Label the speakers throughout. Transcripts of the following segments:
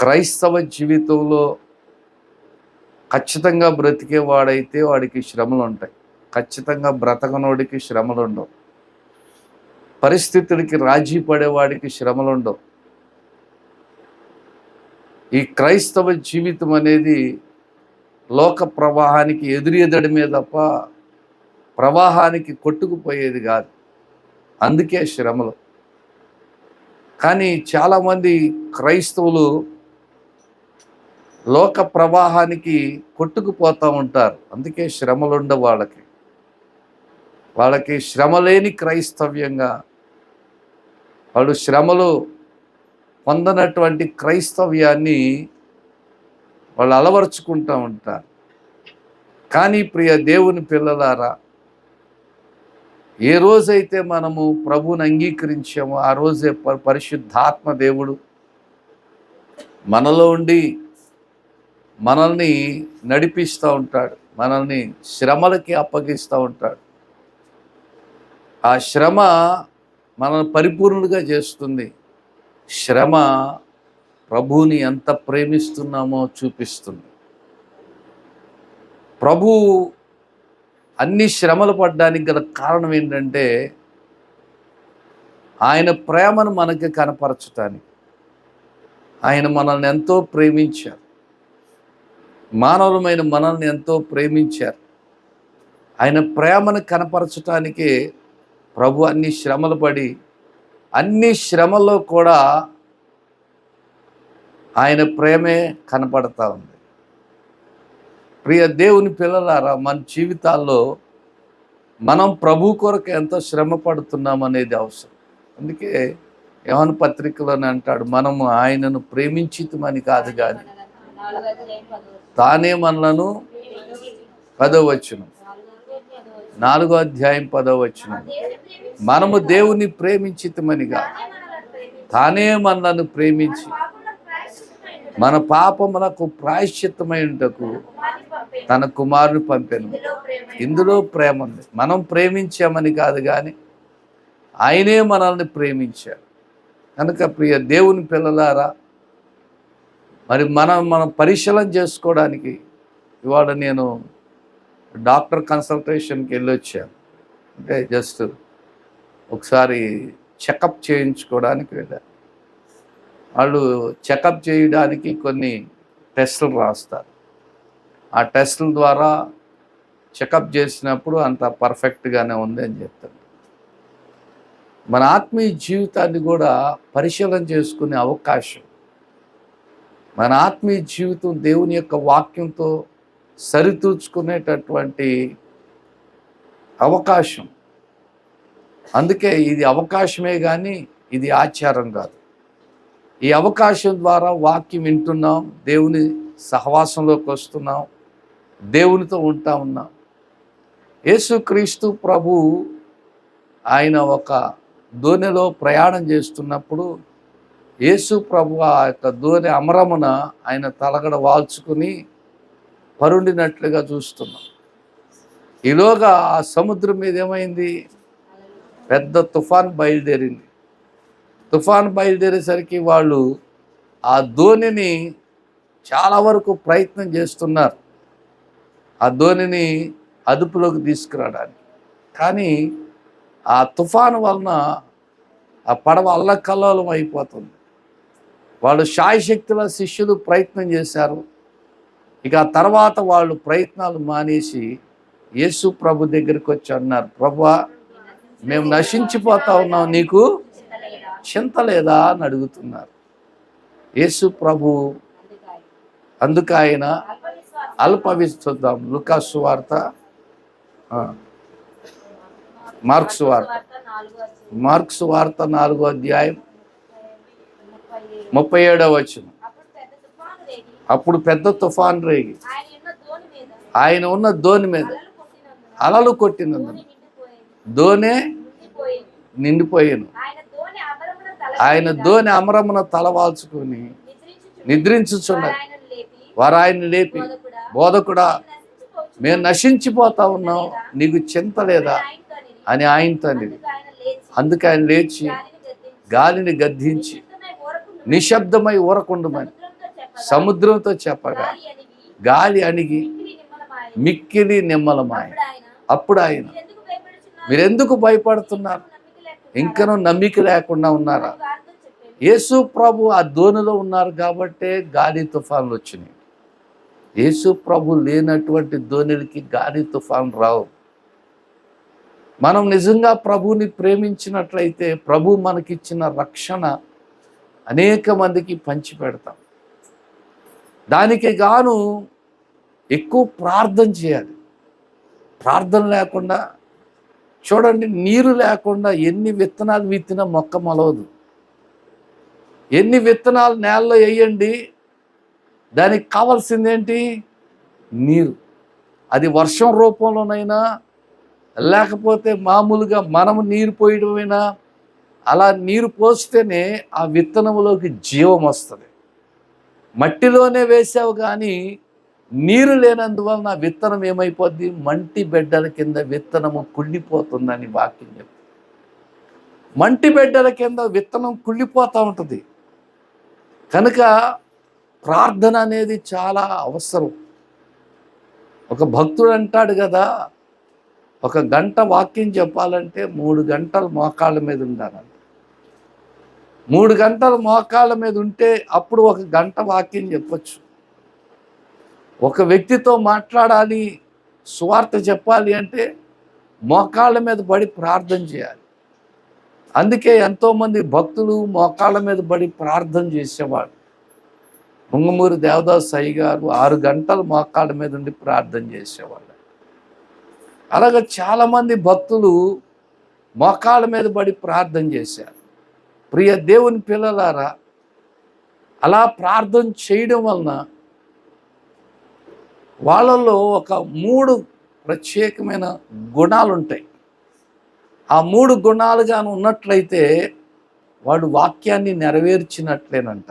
Speaker 1: క్రైస్తవ జీవితంలో ఖచ్చితంగా బ్రతికేవాడైతే వాడికి శ్రమలు ఉంటాయి. ఖచ్చితంగా బ్రతకనోడికి శ్రమలు ఉండవు. పరిస్థితులకి రాజీ పడేవాడికి శ్రమలు ఉండవు. ఈ క్రైస్తవ జీవితం అనేది లోక ప్రవాహానికి ఎదురెదడమే తప్ప ప్రవాహానికి కొట్టుకుపోయేది కాదు. అందుకే శ్రమలు. కానీ చాలామంది క్రైస్తవులు లోక ప్రవాహానికి కొట్టుకుపోతూ ఉంటారు. అందుకే శ్రమలు ఉండవు వాళ్ళకి. వాళ్ళకి శ్రమ లేని క్రైస్తవ్యంగా, వాళ్ళు శ్రమలు పొందనటువంటి క్రైస్తవ్యాన్ని వాళ్ళు అలవరుచుకుంటూ ఉంటారు. కానీ ప్రియ దేవుని పిల్లలారా, ఏ రోజైతే మనము ప్రభువుని అంగీకరించామో ఆ రోజే పరిశుద్ధాత్మ దేవుడు మనలో ఉండి మనల్ని నడిపిస్తూ ఉంటాడు. మనల్ని శ్రమలకి అప్పగిస్తూ ఉంటాడు. ఆ శ్రమ మనల్ని పరిపూర్ణులుగా చేస్తుంది. శ్రమ ప్రభువుని ఎంత ప్రేమిస్తున్నామో చూపిస్తుంది. ప్రభు అన్ని శ్రమలు పడ్డానికి గల కారణం ఏంటంటే ఆయన ప్రేమను మనకి కనపరచటానికి. ఆయన మనల్ని ఎంతో ప్రేమించారు. మానవులమైన మనల్ని ఎంతో ప్రేమించారు. ఆయన ప్రేమను కనపరచటానికే ప్రభు అన్ని శ్రమలు పడి, అన్ని శ్రమల్లో కూడా ఆయన ప్రేమే కనపడతా ఉంది. ప్రియ దేవుని పిల్లలారా, మన జీవితాల్లో మనం ప్రభు కొరకు ఎంతో శ్రమ పడుతున్నాం అనేది అవసరం. అందుకే యోహాను పత్రికలోనే అంటాడు, మనము ఆయనను ప్రేమించితమని కాదు కానీ తానే మనలను 10వ వచనం 4వ అధ్యాయం 10వ వచనం, మనము దేవుని ప్రేమించితమని కాదు తానే మనలను ప్రేమించి మన పాపములకు ప్రాయశ్చిత్తమైనటకు తన కుమారుని పంపెను. ఇందులో ప్రేమ ఉంది. మనం ప్రేమించామని కాదు కానీ ఆయనే మనల్ని ప్రేమించాడు. కనుక ప్రియ దేవుని పిల్లలారా, మరి మనం పరిశీలన చేసుకోవడానికి ఇవాళ నేను డాక్టర్ కన్సల్టేషన్కి వెళ్ళొచ్చాను. అంటే జస్ట్ ఒకసారి చెకప్ చేయించుకోవడానికి వెళ్ళాను. వాళ్ళు చెకప్ చేయడానికి కొన్ని టెస్టులు రాస్తారు. ఆ టెస్టుల ద్వారా చెకప్ చేసినప్పుడు అంత పర్ఫెక్ట్గానే ఉంది అని చెప్తారు. మన ఆత్మీయ జీవితాన్ని కూడా పరిశీలన చేసుకునే అవకాశం, మన ఆత్మీయ జీవితం దేవుని యొక్క వాక్యంతో సరితూచుకునేటటువంటి అవకాశం. అందుకే ఇది అవకాశమే కానీ ఇది ఆచారం కాదు. ఈ అవకాశం ద్వారా వాక్యం వింటున్నాం, దేవుని సహవాసంలోకి వస్తున్నాం, దేవునితో ఉంటా ఉన్నాం. యేసుక్రీస్తు ప్రభు ఆయన ఒక దోణిలో ప్రయాణం చేస్తున్నప్పుడు యేసు ప్రభు ఆ యొక్క దోణి అమరమున ఆయన తలగడ వాల్చుకుని పరుండినట్లుగా చూస్తున్నాం. ఈలోగా ఆ సముద్రం మీద ఏమైంది? పెద్ద తుఫాన్ బయలుదేరింది. తుఫాన్ బయలుదేరేసరికి వాళ్ళు ఆ దోణిని చాలా వరకు ప్రయత్నం చేస్తున్నారు, ఆ దోణిని అదుపులోకి తీసుకురావడానికి. కానీ ఆ తుఫాను వలన ఆ పడవ అల్లకల్లోలం అయిపోతుంది. వాళ్ళు శాయశక్తుల శిష్యులు ప్రయత్నం చేశారు. ఇక ఆ తర్వాత వాళ్ళు ప్రయత్నాలు మానేసి యేసు ప్రభు దగ్గరికి వచ్చి అన్నారు, ప్రభువా, మేము నశించిపోతా ఉన్నాం, నీకు చింత లేదా అని అడుగుతున్నారు. యేసు ప్రభు అందుకు ఆయన అల్పవిస్తుద్దాం. లూకా సువార్త, మార్క్స్ వార్త 4వ అధ్యాయం 37వ వచనం. అప్పుడు పెద్ద తుఫాన్ రేగి ఆయన ఉన్న దోణి మీద అలలు కొట్టినందున దోణి నిండిపోయాను. ఆయన దోణి అమరమున తలవాల్చుకొని నిద్రించుచున్నది. వారు ఆయన లేపి, బోధకుడా, మేము నశించిపోతా ఉన్నాం, నీకు చింత లేదా అని ఆయనతో అనేది. అందుకే ఆయన లేచి గాలిని గద్దించి నిశ్శబ్దమై ఊరకుండమని సముద్రంతో చెప్పగా గాలి అణిగి మిక్కిలి నిమ్మలమాయ. అప్పుడు ఆయన, మీరెందుకు భయపడుతున్నారు? ఇంకనూ నమ్మిక లేకుండా ఉన్నారా? యేసు ప్రభు ఆ దోణిలో ఉన్నారు కాబట్టే గాలి తుఫాన్లు వచ్చినాయి. యేసు ప్రభు లేనటువంటి దోణిలకి గాలి తుఫాన్ రావు. మనం నిజంగా ప్రభువుని ప్రేమించినట్లయితే ప్రభు మనకిచ్చిన రక్షణ అనేక మందికి పంచిపెడతాం. దానికి గాను ఎక్కువ ప్రార్థన చేయాలి. ప్రార్థన లేకుండా చూడండి, నీరు లేకుండా ఎన్ని విత్తనాలు విత్తినా మొక్క మొలవదు. ఎన్ని విత్తనాలు నేలలో వేయండి, దానికి కావాల్సిందేంటి? నీరు. అది వర్షం రూపంలోనైనా లేకపోతే మామూలుగా మనము నీరు పోయడమైనా, అలా నీరు పోస్తేనే ఆ విత్తనంలోకి జీవం వస్తుంది. మట్టిలోనే వేసావు కానీ నీరు లేనందువలన విత్తనం ఏమైపోద్ది? మంటి బిడ్డల కింద విత్తనము కుళ్ళిపోతుందని వాక్యం చెప్తుంది. మంటి బిడ్డల కింద విత్తనం కుళ్ళిపోతూ ఉంటుంది. కనుక ప్రార్థన అనేది చాలా అవసరం. ఒక భక్తుడు అంటాడు కదా, 1 గంట వాక్యం చెప్పాలంటే 3 గంటలు మోకాళ్ళ మీద ఉండాలంట. 3 గంటలు మోకాళ్ళ మీద ఉంటే అప్పుడు 1 గంట వాక్యం చెప్పొచ్చు. ఒక వ్యక్తితో మాట్లాడాలి, సువార్త చెప్పాలి అంటే మోకాళ్ళ మీద పడి ప్రార్థన చేయాలి. అందుకే ఎంతోమంది భక్తులు మోకాళ్ళ మీద పడి ప్రార్థన చేసేవాడు. ముంగమూరి దేవదాస్ అయ్య గారు 6 గంటలు మోకాళ్ళ మీద ఉండి ప్రార్థన చేసేవాళ్ళు. అలాగే చాలామంది భక్తులు మోకాళ్ళ మీద పడి ప్రార్థన చేశారు. ప్రియ దేవుని పిల్లలారా, అలా ప్రార్థన చేయడం వలన వాళ్ళల్లో ఒక 3 ప్రత్యేకమైన గుణాలు ఉంటాయి. ఆ 3 గుణాలుగాను ఉన్నట్లయితే వాడు వాక్యాన్ని నెరవేర్చినట్లేనంట.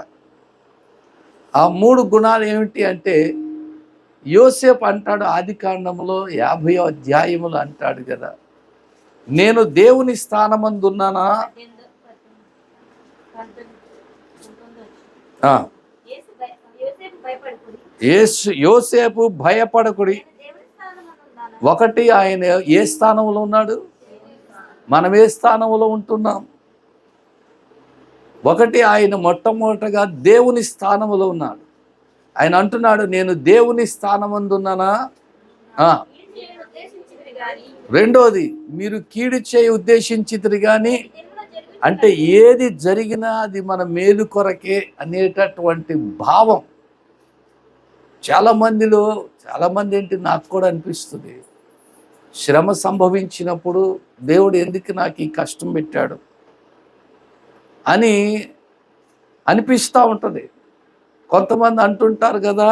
Speaker 1: ఆ 3 గుణాలు ఏమిటి అంటే, యోసేపు అంటాడు ఆదికాండంలో 50వ అధ్యాయములో అంటాడు కదా, నేను దేవుని స్థానమందున్నానా. యోసేపు భయపడకుడి. ఒకటి, ఆయన ఏ స్థానంలో ఉన్నాడు? మనం ఏ స్థానంలో ఉంటున్నాం? ఒకటి, ఆయన మొట్టమొదటగా దేవుని స్థానంలో ఉన్నాడు. ఆయన అంటున్నాడు, నేను దేవుని స్థానమందున్నానా. రెండోది, మీరు కీడు చేయ ఉద్దేశించితిరి కానీ, అంటే ఏది జరిగినా అది మన మేలు కొరకే అనేటటువంటి భావం చాలామంది ఏంటి, నాకు కూడా అనిపిస్తుంది, శ్రమ సంభవించినప్పుడు దేవుడు ఎందుకు నాకు ఈ కష్టం పెట్టాడు అని అనిపిస్తూ ఉంటుంది. కొంతమంది అంటుంటారు కదా,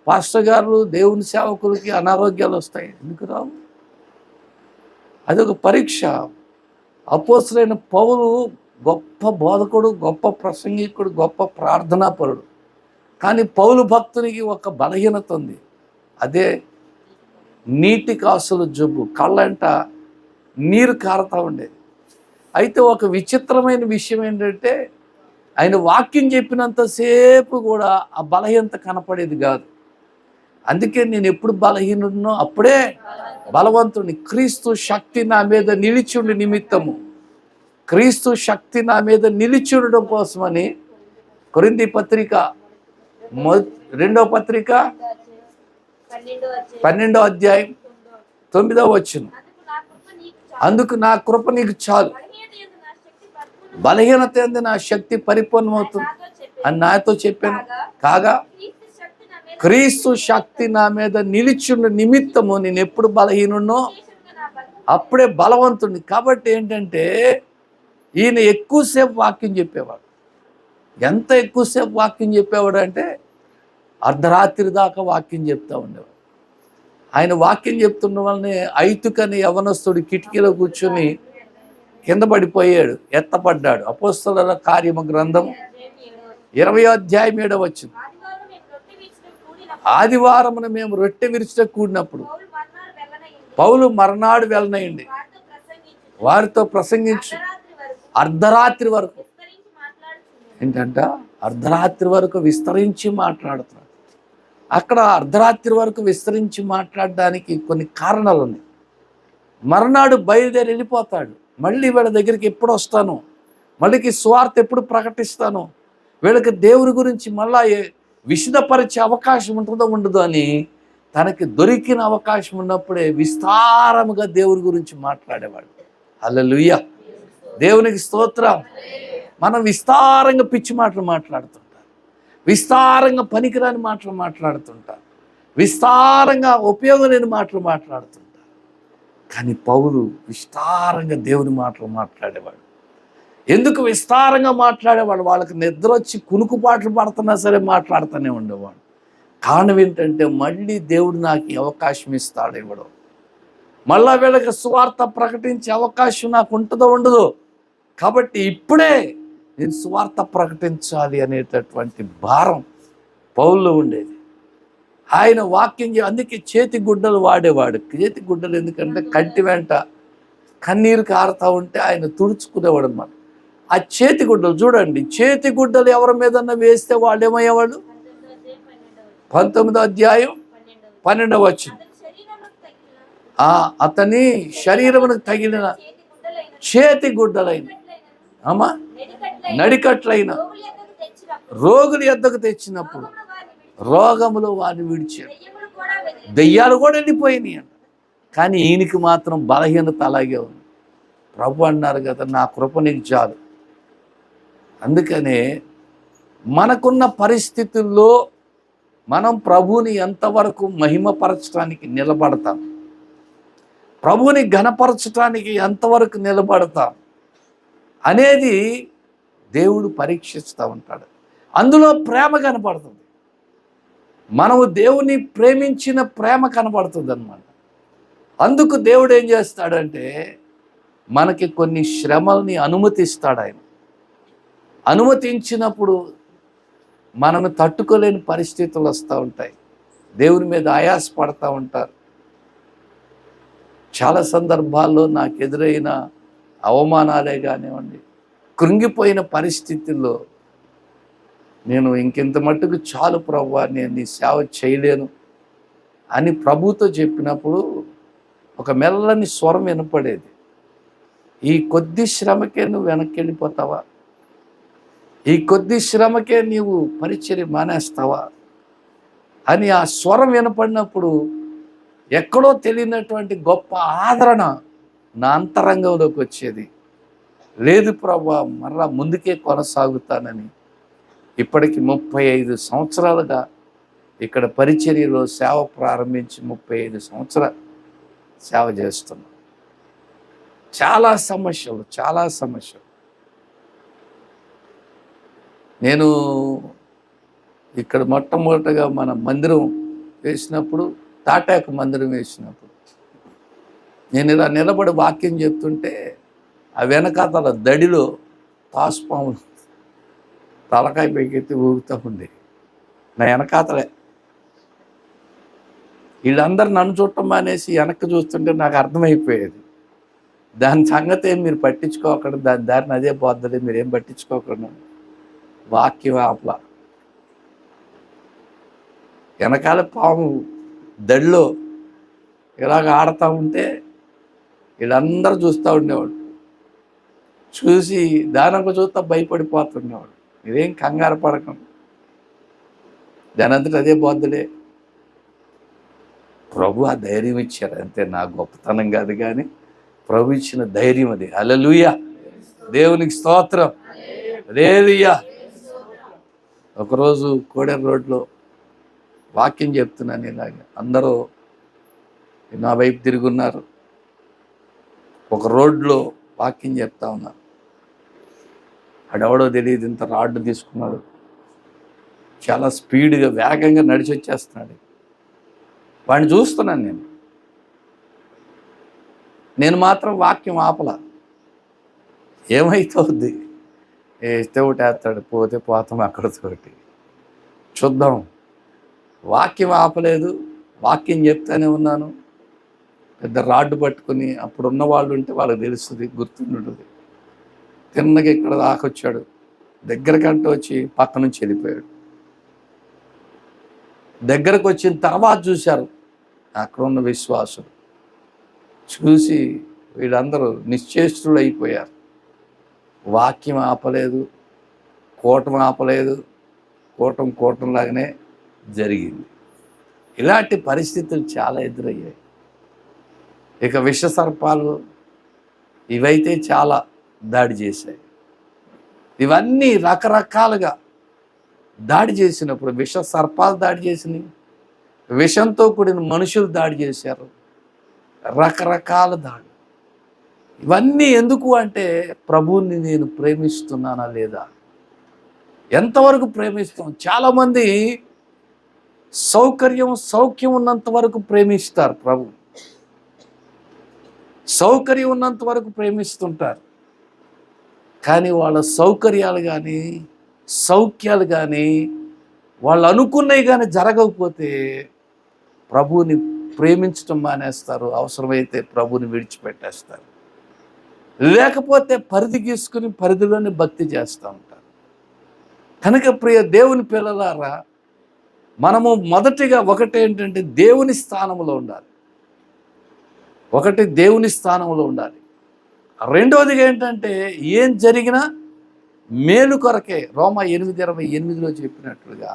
Speaker 1: పాస్టర్ గారు దేవుని సేవకులకి అనారోగ్యాలు వస్తాయి. ఎందుకు రావు? అదొక పరీక్ష. అపోస్తలుడైన పౌలు గొప్ప బోధకుడు, గొప్ప ప్రసంగికుడు, గొప్ప ప్రార్థనాపరుడు. కానీ పౌలు భక్తునికి ఒక బలహీనత ఉంది. అదే నీటి కాసుల జబ్బు. కళ్ళంట నీరు కారుతూ ఉండేది. అయితే ఒక విచిత్రమైన విషయం ఏంటంటే, ఆయన వాక్యం చెప్పినంతసేపు కూడా ఆ బలహీనత కనపడేది కాదు. అందుకే నేను ఎప్పుడు బలహీనుడినో అప్పుడే బలవంతుడిని. క్రీస్తు శక్తి నా మీద నిలిచుండి నిమిత్తము, క్రీస్తు శక్తి నా మీద నిలిచుండడం కోసమని కొరింథీ పత్రిక 2వ పత్రిక 12వ అధ్యాయం 9వ వచనం, అందుకు నా కృప నీకు చాలు, బలహీనత యందు నా శక్తి పరిపూర్ణమవుతుంది అని నాతో చెప్పాను. కాగా క్రీస్తు శక్తి నా మీద నిలిచున్న నిమిత్తము నేను ఎప్పుడు బలహీనున్నో అప్పుడే బలవంతుడిని. కాబట్టి ఏంటంటే, ఈయన ఎక్కువసేపు వాక్యం చెప్పేవాడు. ఎంత ఎక్కువసేపు వాక్యం చెప్పేవాడు అంటే, అర్ధరాత్రి దాకా వాక్యం చెప్తూ ఉండేవాడు. ఆయన వాక్యం చెప్తున్న వల్లనే ఐతుకని యవనస్తుడు కిటికీలో కూర్చొని కింద పడిపోయాడు, ఎత్తపడ్డాడు. అపోస్తలుల కార్యము గ్రంథం 20వ అధ్యాయం 7వ వచనం, ఆదివారమున మేము రొట్టె విరుచుట కూడినప్పుడు పౌలు మర్నాడు వెళ్ళనయండి వారితో ప్రసంగించు అర్ధరాత్రి వరకు. ఏంటంట? అర్ధరాత్రి వరకు విస్తరించి మాట్లాడుతున్నాడు. అక్కడ అర్ధరాత్రి వరకు విస్తరించి మాట్లాడడానికి కొన్ని కారణాలు ఉన్నాయి. మర్నాడు బయలుదేరి వెళ్ళిపోతాడు. మళ్ళీ వీళ్ళ దగ్గరికి ఎప్పుడు వస్తాను, మళ్ళీకి స్వార్థ ఎప్పుడు ప్రకటిస్తాను, వీళ్ళకి దేవుని గురించి మళ్ళా విశదపరిచే అవకాశం ఉంటుందో ఉండదో అని తనకి దొరికిన అవకాశం ఉన్నప్పుడే విస్తారముగా దేవుని గురించి మాట్లాడేవాడు. హల్లెలూయా, దేవునికి స్తోత్రం. మనం విస్తారంగా పిచ్చి మాటలు మాట్లాడుతుంటాం, విస్తారంగా పనికిరాని మాటలు మాట్లాడుతుంటాం, విస్తారంగా ఉపయోగం లేని మాటలు మాట్లాడుతుంటాం. కానీ పౌలు విస్తారంగా దేవుని మాటలు మాట్లాడేవాడు. ఎందుకు విస్తారంగా మాట్లాడేవాడు? వాళ్ళకి నిద్ర వచ్చి కునుకుపాట్లు పడుతున్నా సరే మాట్లాడుతూనే ఉండేవాడు. కారణం ఏంటంటే మళ్ళీ దేవుడు నాకు ఈ అవకాశం ఇస్తాడు, ఇవ్వడం, మళ్ళా వీళ్ళకి సువార్త ప్రకటించే అవకాశం నాకు ఉంటుందో ఉండదో, కాబట్టి ఇప్పుడే నేను సువార్త ప్రకటించాలి అనేటటువంటి భారం పౌల్లో ఉండేది. ఆయన వాక్యం అందుకే చేతి గుడ్డలు వాడేవాడు. చేతి గుడ్డలు ఎందుకంటే కంటి వెంట కన్నీరు కారుతూ ఉంటే ఆయన తుడుచుకునేవాడు అన్నమాట. ఆ చేతి గుడ్డలు చూడండి, చేతి గుడ్డలు ఎవరి మీదన్నా వేస్తే వాళ్ళు ఏమయ్యేవాళ్ళు? 19వ అధ్యాయం 12వ వచనం, అతని శరీరమునకు తగిలిన చేతి గుడ్డలైన నడికట్లైన రోగుల యొద్దకు తెచ్చినప్పుడు రోగములు వారిని విడిచారు, దెయ్యాలు కూడా వెళ్ళిపోయినాయి అంట. కానీ ఈయనకి మాత్రం బలహీనత అలాగే ఉంది. ప్రభు అన్నారు కదా, నా కృప నీకు చాలు. అందుకనే మనకున్న పరిస్థితుల్లో మనం ప్రభువుని ఎంతవరకు మహిమపరచడానికి నిలబడతాం, ప్రభువుని ఘనపరచడానికి ఎంతవరకు నిలబడతాం అనేది దేవుడు పరీక్షిస్తూ ఉంటాడు. అందులో ప్రేమ కనపడుతుంది. మనము దేవుని ప్రేమించిన ప్రేమ కనపడుతుంది అన్నమాట. అందుకు దేవుడు ఏం చేస్తాడంటే మనకి కొన్ని శ్రమల్ని అనుమతిస్తాడు. ఆయన అనుమతించినప్పుడు మనము తట్టుకోలేని పరిస్థితులు వస్తూ ఉంటాయి. దేవుని మీద ఆయాసపడతా ఉంటారు. చాలా సందర్భాల్లో నాకు ఎదురైన అవమానాలే కానివ్వండి, కృంగిపోయిన పరిస్థితుల్లో నేను ఇంకెంత మట్టుకు చాలు ప్రభువా, నేను నీ సేవ చేయలేను అని ప్రభుతో చెప్పినప్పుడు ఒక మెల్లని స్వరం వినపడేది, ఈ కొద్ది శ్రమకే నువ్వు వెనక్కి వెళ్ళిపోతావా? ఈ కొద్ది శ్రమకే నీవు పరిచర్య మానేస్తావా అని ఆ స్వరం వినపడినప్పుడు ఎక్కడో తెలియనటువంటి గొప్ప ఆదరణ నా అంతరంగంలోకి వచ్చేది. లేదు ప్రభువా, మరలా ముందుకే కొనసాగుతానని ఇప్పటికి 35 సంవత్సరాలుగా ఇక్కడ పరిచర్యలో సేవ ప్రారంభించి 35 సంవత్సరాలు సేవ చేస్తున్నాం. చాలా సమస్యలు. నేను ఇక్కడ మొట్టమొదటిగా మన మందిరం వేసినప్పుడు, తాటాకు మందిరం వేసినప్పుడు నేను ఇలా నిలబడి వాక్యం చెప్తుంటే ఆ వెనకాతల దడిలో తాసుపాములు తలకాయ పైకెత్తి ఊగుతూ ఉండే నా వెనకాతలే. వీళ్ళందరూ నన్ను చూడటం మానేసి వెనక్కి చూస్తుంటే నాకు అర్థమైపోయేది, దాని సంగతి ఏం మీరు పట్టించుకోకండి, దాని దారిని అదే పోద్దని మీరేం పట్టించుకోకండి. వాక్యం ఆపలా. వెనకాల పాము దడిలో ఇలాగ ఆడుతూ ఉంటే వీళ్ళందరూ చూస్తూ ఉండేవాడు. చూసి దానొక చూస్తా భయపడిపోతుండేవాడు. ఇదేం కంగారు పడకండి, దానంతటి అదే బోధలే. ప్రభు ఆ ధైర్యం ఇచ్చారు అంతే. నా గొప్పతనం కాదు కానీ ప్రభు ఇచ్చిన ధైర్యం అది. హల్లెలూయా, దేవునికి స్తోత్రం. హల్లెలూయా. ఒకరోజు కోడెల రోడ్లో వాక్యం చెప్తున్నాను, ఇలాగ అందరూ నా వైపు తిరుగున్నారు. ఒక రోడ్లో వాక్యం చెప్తా ఉన్నారు. అడెవడో తెలియదు, ఇంత రాడ్డు తీసుకున్నాడు, చాలా స్పీడ్గా వేగంగా నడిచి వచ్చేస్తున్నాడు. వాడిని చూస్తున్నాను నేను మాత్రం వాక్యం ఆపలా. ఏమైతుంది, వేస్తే ఒకటి వేస్తాడు, పోతే పోతాం అక్కడితోటి, చూద్దాం. వాక్యం ఆపలేదు, వాక్యం చెప్తానే ఉన్నాను. పెద్ద రాడ్డు పట్టుకుని అప్పుడు ఉన్న వాళ్ళు ఉంటే వాళ్ళకి తెలుస్తుంది, గుర్తుంటుంది. తిన్నగా ఇక్కడ దాకొచ్చాడు, దగ్గరకంటూ వచ్చి పక్క నుంచి వెళ్ళిపోయాడు. దగ్గరకు వచ్చిన తర్వాత చూశారు అక్కడ ఉన్న విశ్వాసులు. చూసి వీళ్ళందరూ నిశ్చేష్టులు అయిపోయారు. వాక్యం ఆపలేదు, కూటం ఆపలేదు, కూటంలాగానే జరిగింది. ఇలాంటి పరిస్థితులు చాలా ఎదురయ్యాయి. ఇక విష సర్పాలు ఇవైతే చాలా దాడి చేశాయి. ఇవన్నీ రకరకాలుగా దాడి చేసినప్పుడు విష సర్పాలు దాడి చేసినాయి, విషంతో కూడిన మనుషులు దాడి చేశారు, రకరకాల దాడి. ఇవన్నీ ఎందుకు అంటే ప్రభువుని నేను ప్రేమిస్తున్నానా లేదా, ఎంతవరకు ప్రేమిస్తాం. చాలామంది సౌఖ్యం ఉన్నంత వరకు ప్రేమిస్తారు, ప్రభు సౌకర్యం ఉన్నంత వరకు ప్రేమిస్తుంటారు. కానీ వాళ్ళ సౌకర్యాలు కానీ సౌఖ్యాలు కానీ వాళ్ళు అనుకున్నవి కానీ జరగకపోతే ప్రభువుని ప్రేమించడం మానేస్తారు. అవసరమైతే ప్రభువుని విడిచిపెట్టేస్తారు. లేకపోతే పరిధి గీసుకుని పరిధిలోనే భక్తి చేస్తూ ఉంటారు. కనుక ప్రియ దేవుని పిల్లలారా, మనము మొదటిగా ఒకటేంటంటే దేవుని స్థానంలో ఉండాలి. దేవుని స్థానంలో ఉండాలి. రెండవదిగా ఏంటంటే ఏం జరిగినా మేలు కొరకే. రోమా 8:28 చెప్పినట్లుగా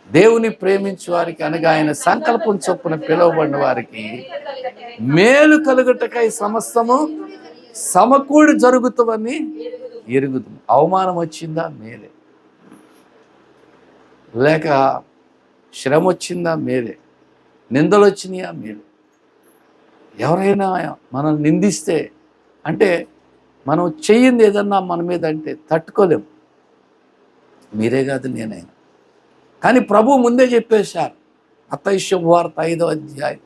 Speaker 1: దేవుని ప్రేమించు వారికి అనగా ఆయన సంకల్పం చొప్పున పిలువబడిన వారికి మేలు కలుగుటకై సమస్తము సమకూడి జరుగుతామని ఎరుగుతాం. అవమానం వచ్చిందా మేలే, లేక శ్రమ వచ్చిందా మేలే, నిందలు వచ్చినాయా మేలే. ఎవరైనా మనల్ని నిందిస్తే అంటే మనం చెయ్యింది ఏదన్నా మన మీద అంటే తట్టుకోలేం, మీరే కాదు నేనైనా. కానీ ప్రభు ముందే చెప్పేశారు. మత్తయి శుభవార్త 5వ అధ్యాయం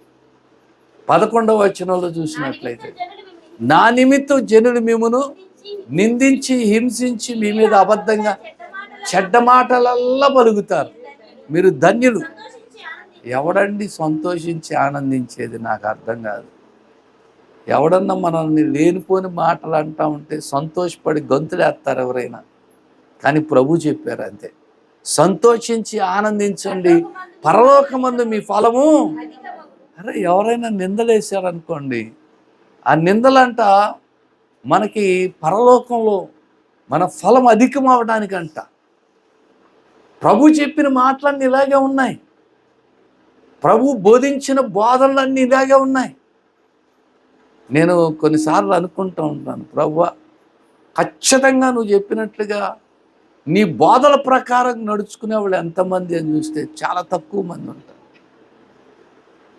Speaker 1: 11వ వచనంలో చూసినట్లయితే, నా నిమిత్తం జనులు మిమ్మును నిందించి హింసించి మీ మీద అబద్ధంగా చెడ్డ మాటలల్లా పలుకుతారు, మీరు ధన్యులు. ఎవడండి సంతోషించి ఆనందించేది? నాకు అర్థం కాదు. ఎవడన్నా మనల్ని లేనిపోని మాటలు అంటా ఉంటే సంతోషపడి గొంతులేస్తారు ఎవరైనా. కానీ ప్రభు చెప్పారు అంతే, సంతోషించి ఆనందించండి, పరలోకమందు మీ ఫలము. అరే ఎవరైనా నిందలేశారనుకోండి, ఆ నిందలంట మనకి పరలోకంలో మన ఫలం అధికం అవడానికంట. ప్రభు చెప్పిన మాటలన్నీ ఇలాగే ఉన్నాయి, ప్రభు బోధించిన బోధనలన్నీ ఇలాగే ఉన్నాయి. నేను కొన్నిసార్లు అనుకుంటూ ఉంటాను, ప్రభువా ఖచ్చితంగా నువ్వు చెప్పినట్లుగా నీ బోధల ప్రకారం నడుచుకునే వాళ్ళు ఎంతమంది అని చూస్తే చాలా తక్కువ మంది ఉంటారు,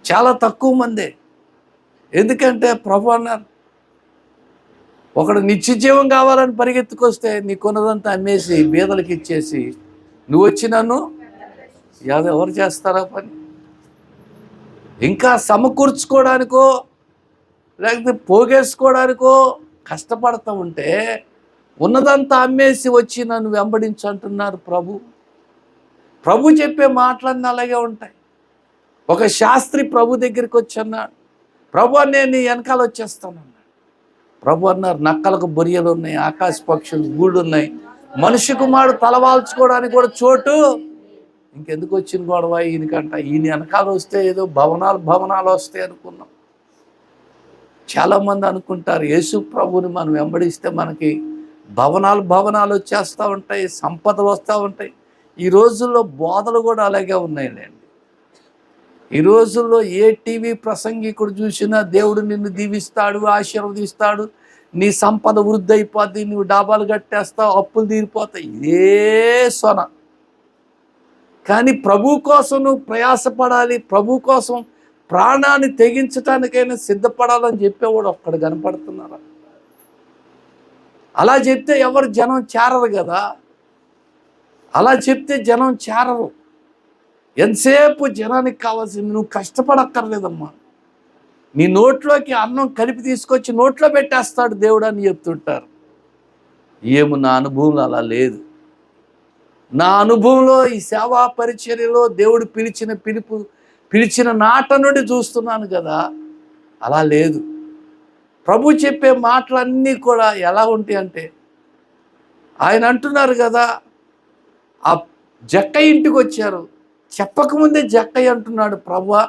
Speaker 1: చాలా తక్కువ మందే. ఎందుకంటే ప్రభు అన్నారు, ఒకడు నిత్య జీవం కావాలని పరిగెత్తుకొస్తే నీ కొన్నదంతా అమ్మేసి బీదలకి ఇచ్చేసి నువ్వు వచ్చి నన్ను ఎవరు చేస్తారా పని? ఇంకా సమకూర్చుకోవడానికో లేకపోతే పోగేసుకోవడానికో కష్టపడతా ఉంటే ఉన్నదంతా అమ్మేసి వచ్చి నన్ను వెంబడించు అంటున్నారు ప్రభు. ప్రభు చెప్పే మాటలన్నీ అలాగే ఉంటాయి. ఒక శాస్త్రి ప్రభు దగ్గరికి వచ్చి అన్నాడు, ప్రభు నేను నీ వెనకాల వచ్చేస్తానన్నాడు. ప్రభు అన్నారు, నక్కలకు బొరియలు ఉన్నాయి, ఆకాశ పక్షులు గూళ్ళు ఉన్నాయి, మనిషి కుమారుడు తలవాల్చుకోవడానికి కూడా చోటు. ఇంకెందుకు వచ్చిన గొడవ ఈయనకంట? ఈయన వెనకాల వస్తే ఏదో భవనాలు వస్తాయి అనుకున్నాం. చాలామంది అనుకుంటారు యేసు ప్రభుని మనం వెంబడిస్తే మనకి భవనాలు వచ్చేస్తూ ఉంటాయి, సంపదలు వస్తూ ఉంటాయి. ఈ రోజుల్లో బోధలు కూడా అలాగే ఉన్నాయిలేండి. ఈ రోజుల్లో ఏ టీవీ ప్రసంగికుడు చూసినా దేవుడు నిన్ను దీవిస్తాడు, ఆశీర్వదిస్తాడు, నీ సంపద వృద్ధి అయిపోద్ది, నువ్వు డాబాలు కట్టేస్తావు, అప్పులు తీరిపోతాయి, ఇదే సొన. కానీ ప్రభు కోసం నువ్వు ప్రయాసపడాలి, ప్రభు కోసం ప్రాణాన్ని తెగించటానికైనా సిద్ధపడాలని చెప్పేవాడు ఒక్కడు కనపడుతున్నారా? అలా చెప్తే ఎవరు జనం చేరరు కదా. అలా చెప్తే జనం చేరరు. ఎంతసేపు జనానికి కావాల్సింది నువ్వు కష్టపడక్కర్లేదమ్మా, నీ నోట్లోకి అన్నం కలిపి తీసుకొచ్చి నోట్లో పెట్టేస్తాడు దేవుడు అని చెప్తుంటారు. ఏమో నా అనుభవంలో అలా లేదు. నా అనుభవంలో ఈ సేవా పరిచర్యలో దేవుడు పిలిచిన నాట నుండి చూస్తున్నాను కదా, అలా లేదు. ప్రభు చెప్పే మాటలన్నీ కూడా ఎలా ఉంటాయి అంటే ఆయన అంటున్నారు కదా, ఆ జక్కయ్య ఇంటికి వచ్చారు. చెప్పకముందే జక్కయ్య అంటున్నాడు, ప్రభువా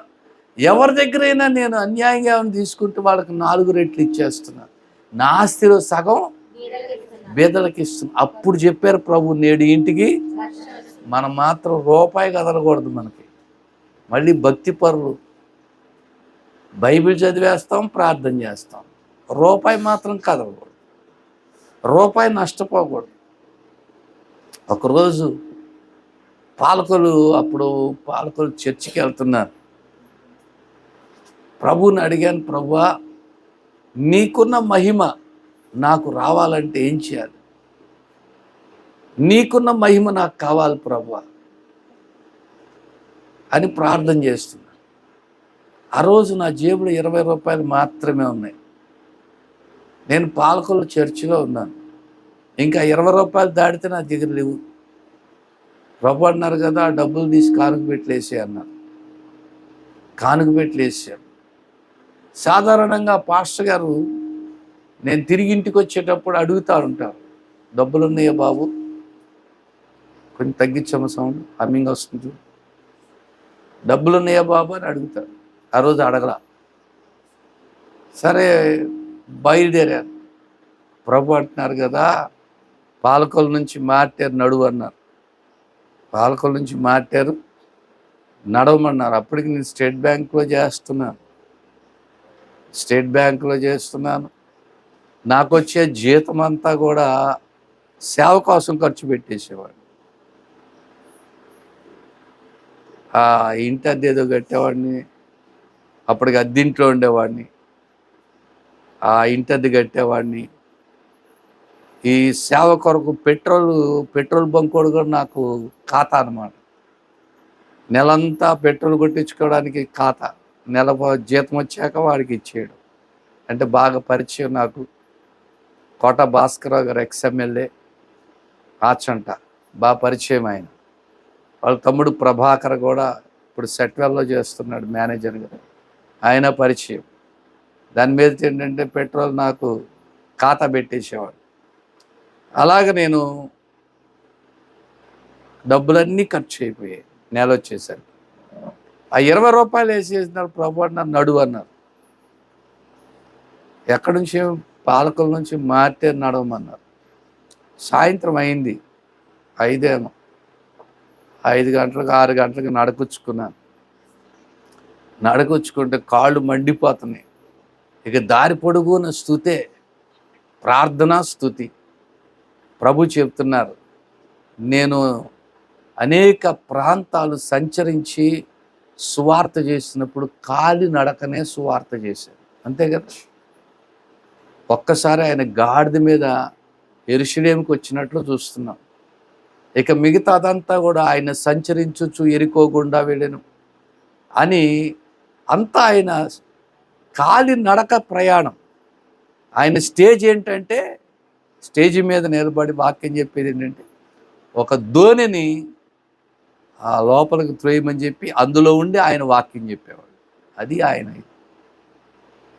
Speaker 1: ఎవరి దగ్గరైనా నేను అన్యాయంగా తీసుకుంటే వాళ్ళకి 4 రెట్లు ఇచ్చేస్తున్నాను, నా ఆస్తిలో సగం బీదలకు ఇస్తున్నా. అప్పుడు చెప్పారు ప్రభు, నేడు ఇంటికి మనం మాత్రం రూపాయి కదలకూడదు. మనకి మళ్ళీ భక్తి పరులు, బైబిల్ చదివేస్తాం, ప్రార్థన చేస్తాం, రూపాయి మాత్రం కదలకూడదు, రూపాయి నష్టపోకూడదు. ఒకరోజు పాలకులు చర్చికి వెళ్తున్నారు. ప్రభువుని అడిగాను, ప్రభువా నీకున్న మహిమ నాకు రావాలంటే ఏం చేయాలి? నీకున్న మహిమ నాకు కావాలి ప్రభువా అని ప్రార్థన చేస్తున్నా. ఆ రోజు నా జేబులో 20 రూపాయలు మాత్రమే ఉన్నాయి. నేను పాలకుల చర్చిలో ఉన్నాను. ఇంకా 20 రూపాయలు దాటితే నా దగ్గర లేవు. ప్రభు అన్నారు కదా, ఆ డబ్బులు తీసి కానుక పెట్టలేసి అన్నారు. కానుక పెట్టలేసాను. సాధారణంగా పాస్టర్ గారు నేను తిరిగి ఇంటికి వచ్చేటప్పుడు అడుగుతూ ఉంటారు, డబ్బులు ఉన్నాయా బాబు, కొంచెం తగ్గించమ్మ సౌండ్, హమ్మింగ్ వస్తుంది, డబ్బులు ఉన్నాయా బాబు అని అడుగుతారు. ఆ రోజు అడగల. సరే బయలుదేరాను. ప్రభు అంటున్నారు కదా, పాలకుల నుంచి మార్టారు నడువు అన్నారు. పాలకుల నుంచి మార్టారు నడవమన్నారు. అప్పటికి నేను స్టేట్ బ్యాంకులో చేస్తున్నాను. నాకు వచ్చే జీతం అంతా కూడా సేవ కోసం ఖర్చు పెట్టేసేవాడు. ఆ ఇంటి అద్దె ఏదో కట్టేవాడిని, అప్పటికి అద్దెంట్లో ఉండేవాడిని, ఆ ఇంటి అద్దె కట్టేవాడిని. ఈ సేవ కొరకు పెట్రోల్ బంక్ కూడా నాకు ఖాతా అన్నమాట. నెలంతా పెట్రోల్ కొట్టించుకోవడానికి ఖాతా, నెల జీతం వచ్చాక వాడికి ఇచ్చేయడం. అంటే బాగా పరిచయం నాకు. కోట భాస్కరరావు గారు ఎక్స్ఎమ్మెల్యే ఆచంట, బాగా పరిచయం ఆయన. వాళ్ళ తమ్ముడు ప్రభాకర్ కూడా ఇప్పుడు సెట్వెల్లో చేస్తున్నాడు మేనేజర్గా, ఆయన పరిచయం. దాని మీద ఏంటంటే పెట్రోల్ నాకు ఖాతా పెట్టేసేవాడు. అలాగే నేను డబ్బులన్నీ ఖర్చు అయిపోయాయి. నెల వచ్చేసరికి ఆ 20 రూపాయలు వేసేసినారు. ప్రభు అన్నారు నడువు అన్నారు. ఎక్కడి నుంచి? పాలకుల నుంచి మార్టారు నడవమన్నారు. సాయంత్రం అయింది, 5 గంటలకు 6 గంటలకు నడకొచ్చుకుంటే కాళ్ళు మండిపోతున్నాయి. ఇక దారి పొడుగున స్తుతే, ప్రార్థనా స్తుతి. ప్రభు చెప్తున్నారు, నేను అనేక ప్రాంతాలు సంచరించి సువార్త చేసినప్పుడు కాలి నడకనే సువార్త చేశాను, అంతే కదా. ఒక్కసారి ఆయన గాడిద మీద యెరూషలేముకి వచ్చినట్లు చూస్తున్నాం. ఇక మిగతా అదంతా కూడా ఆయన సంచరించుచు యెరికో గుండా వెళ్ళెను అని అంతా ఆయన కాలి నడక ప్రయాణం. ఆయన స్టేజ్ ఏంటంటే, స్టేజ్ మీద నిలబడి వాక్యం చెప్పేది ఏంటంటే, ఒక దోణిని ఆ లోపలికి త్రోయమని చెప్పి అందులో ఉండి ఆయన వాక్యం చెప్పేవాడు. అది ఆయన.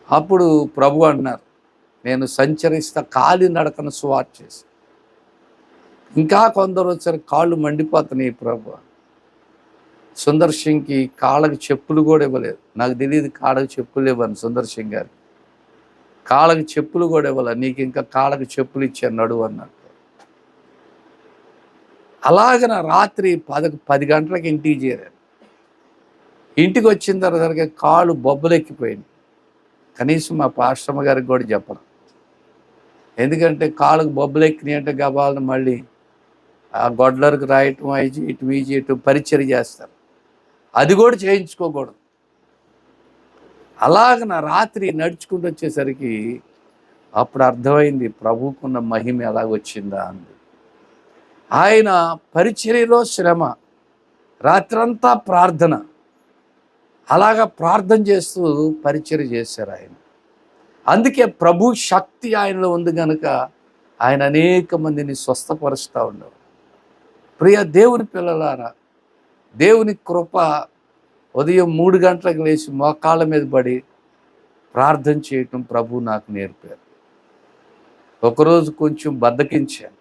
Speaker 1: అప్పుడు ప్రభు అన్నారు, నేను సంచరిస్తా, కాలి నడకను సువార్త చేసి. ఇంకా కొందరు వచ్చారు, కాళ్ళు మండిపోతున్నాయి ప్రభు. సుందర్ సింగ్కి కాళ్ళకి చెప్పులు కూడా ఇవ్వలేదు. నాకు తెలియదు కాళ్ళకి చెప్పులు ఇవ్వను. సుందర్ సింగ్ గారు కాళ్ళకి చెప్పులు కూడా ఇవ్వలేదు. నీకు ఇంకా కాళ్ళకి చెప్పులు ఇచ్చాను నడువు అన్నట్టు. అలాగన రాత్రి 10 గంటలకు ఇంటికి చేరాను. ఇంటికి వచ్చిన తర్వాత కాళ్ళు బొబ్బలెక్కిపోయింది. కనీసం మా పాస్టమ్మ గారికి కూడా చెప్పను. ఎందుకంటే కాళ్ళకు బొబ్బలెక్కినాయి అంటే గబాలను మళ్ళీ ఆ గొడ్లరికి రాయటం, ఇటు పరిచర్య చేస్తారు. అది కూడా చేయించుకోకూడదు. అలాగ రాత్రి నడుచుకుంటూ వచ్చేసరికి అప్పుడు అర్థమైంది ప్రభువుకున్న మహిమ ఎలాగొచ్చిందా అంది. ఆయన పరిచర్యలో శ్రమ, రాత్రంతా ప్రార్థన, అలాగా ప్రార్థన చేస్తూ పరిచర్య చేశారు ఆయన. అందుకే ప్రభు శక్తి ఆయనలో ఉంది కనుక ఆయన అనేక మందిని స్వస్థపరుస్తూ ఉండవు. ప్రియ దేవుని పిల్లలారా, దేవుని కృప. ఉదయం 3 గంటలకు లేచి మోకాళ్ళ మీద పడి ప్రార్థన చేయటం ప్రభు నాకు నేర్పారు. ఒకరోజు కొంచెం బద్దకించాను.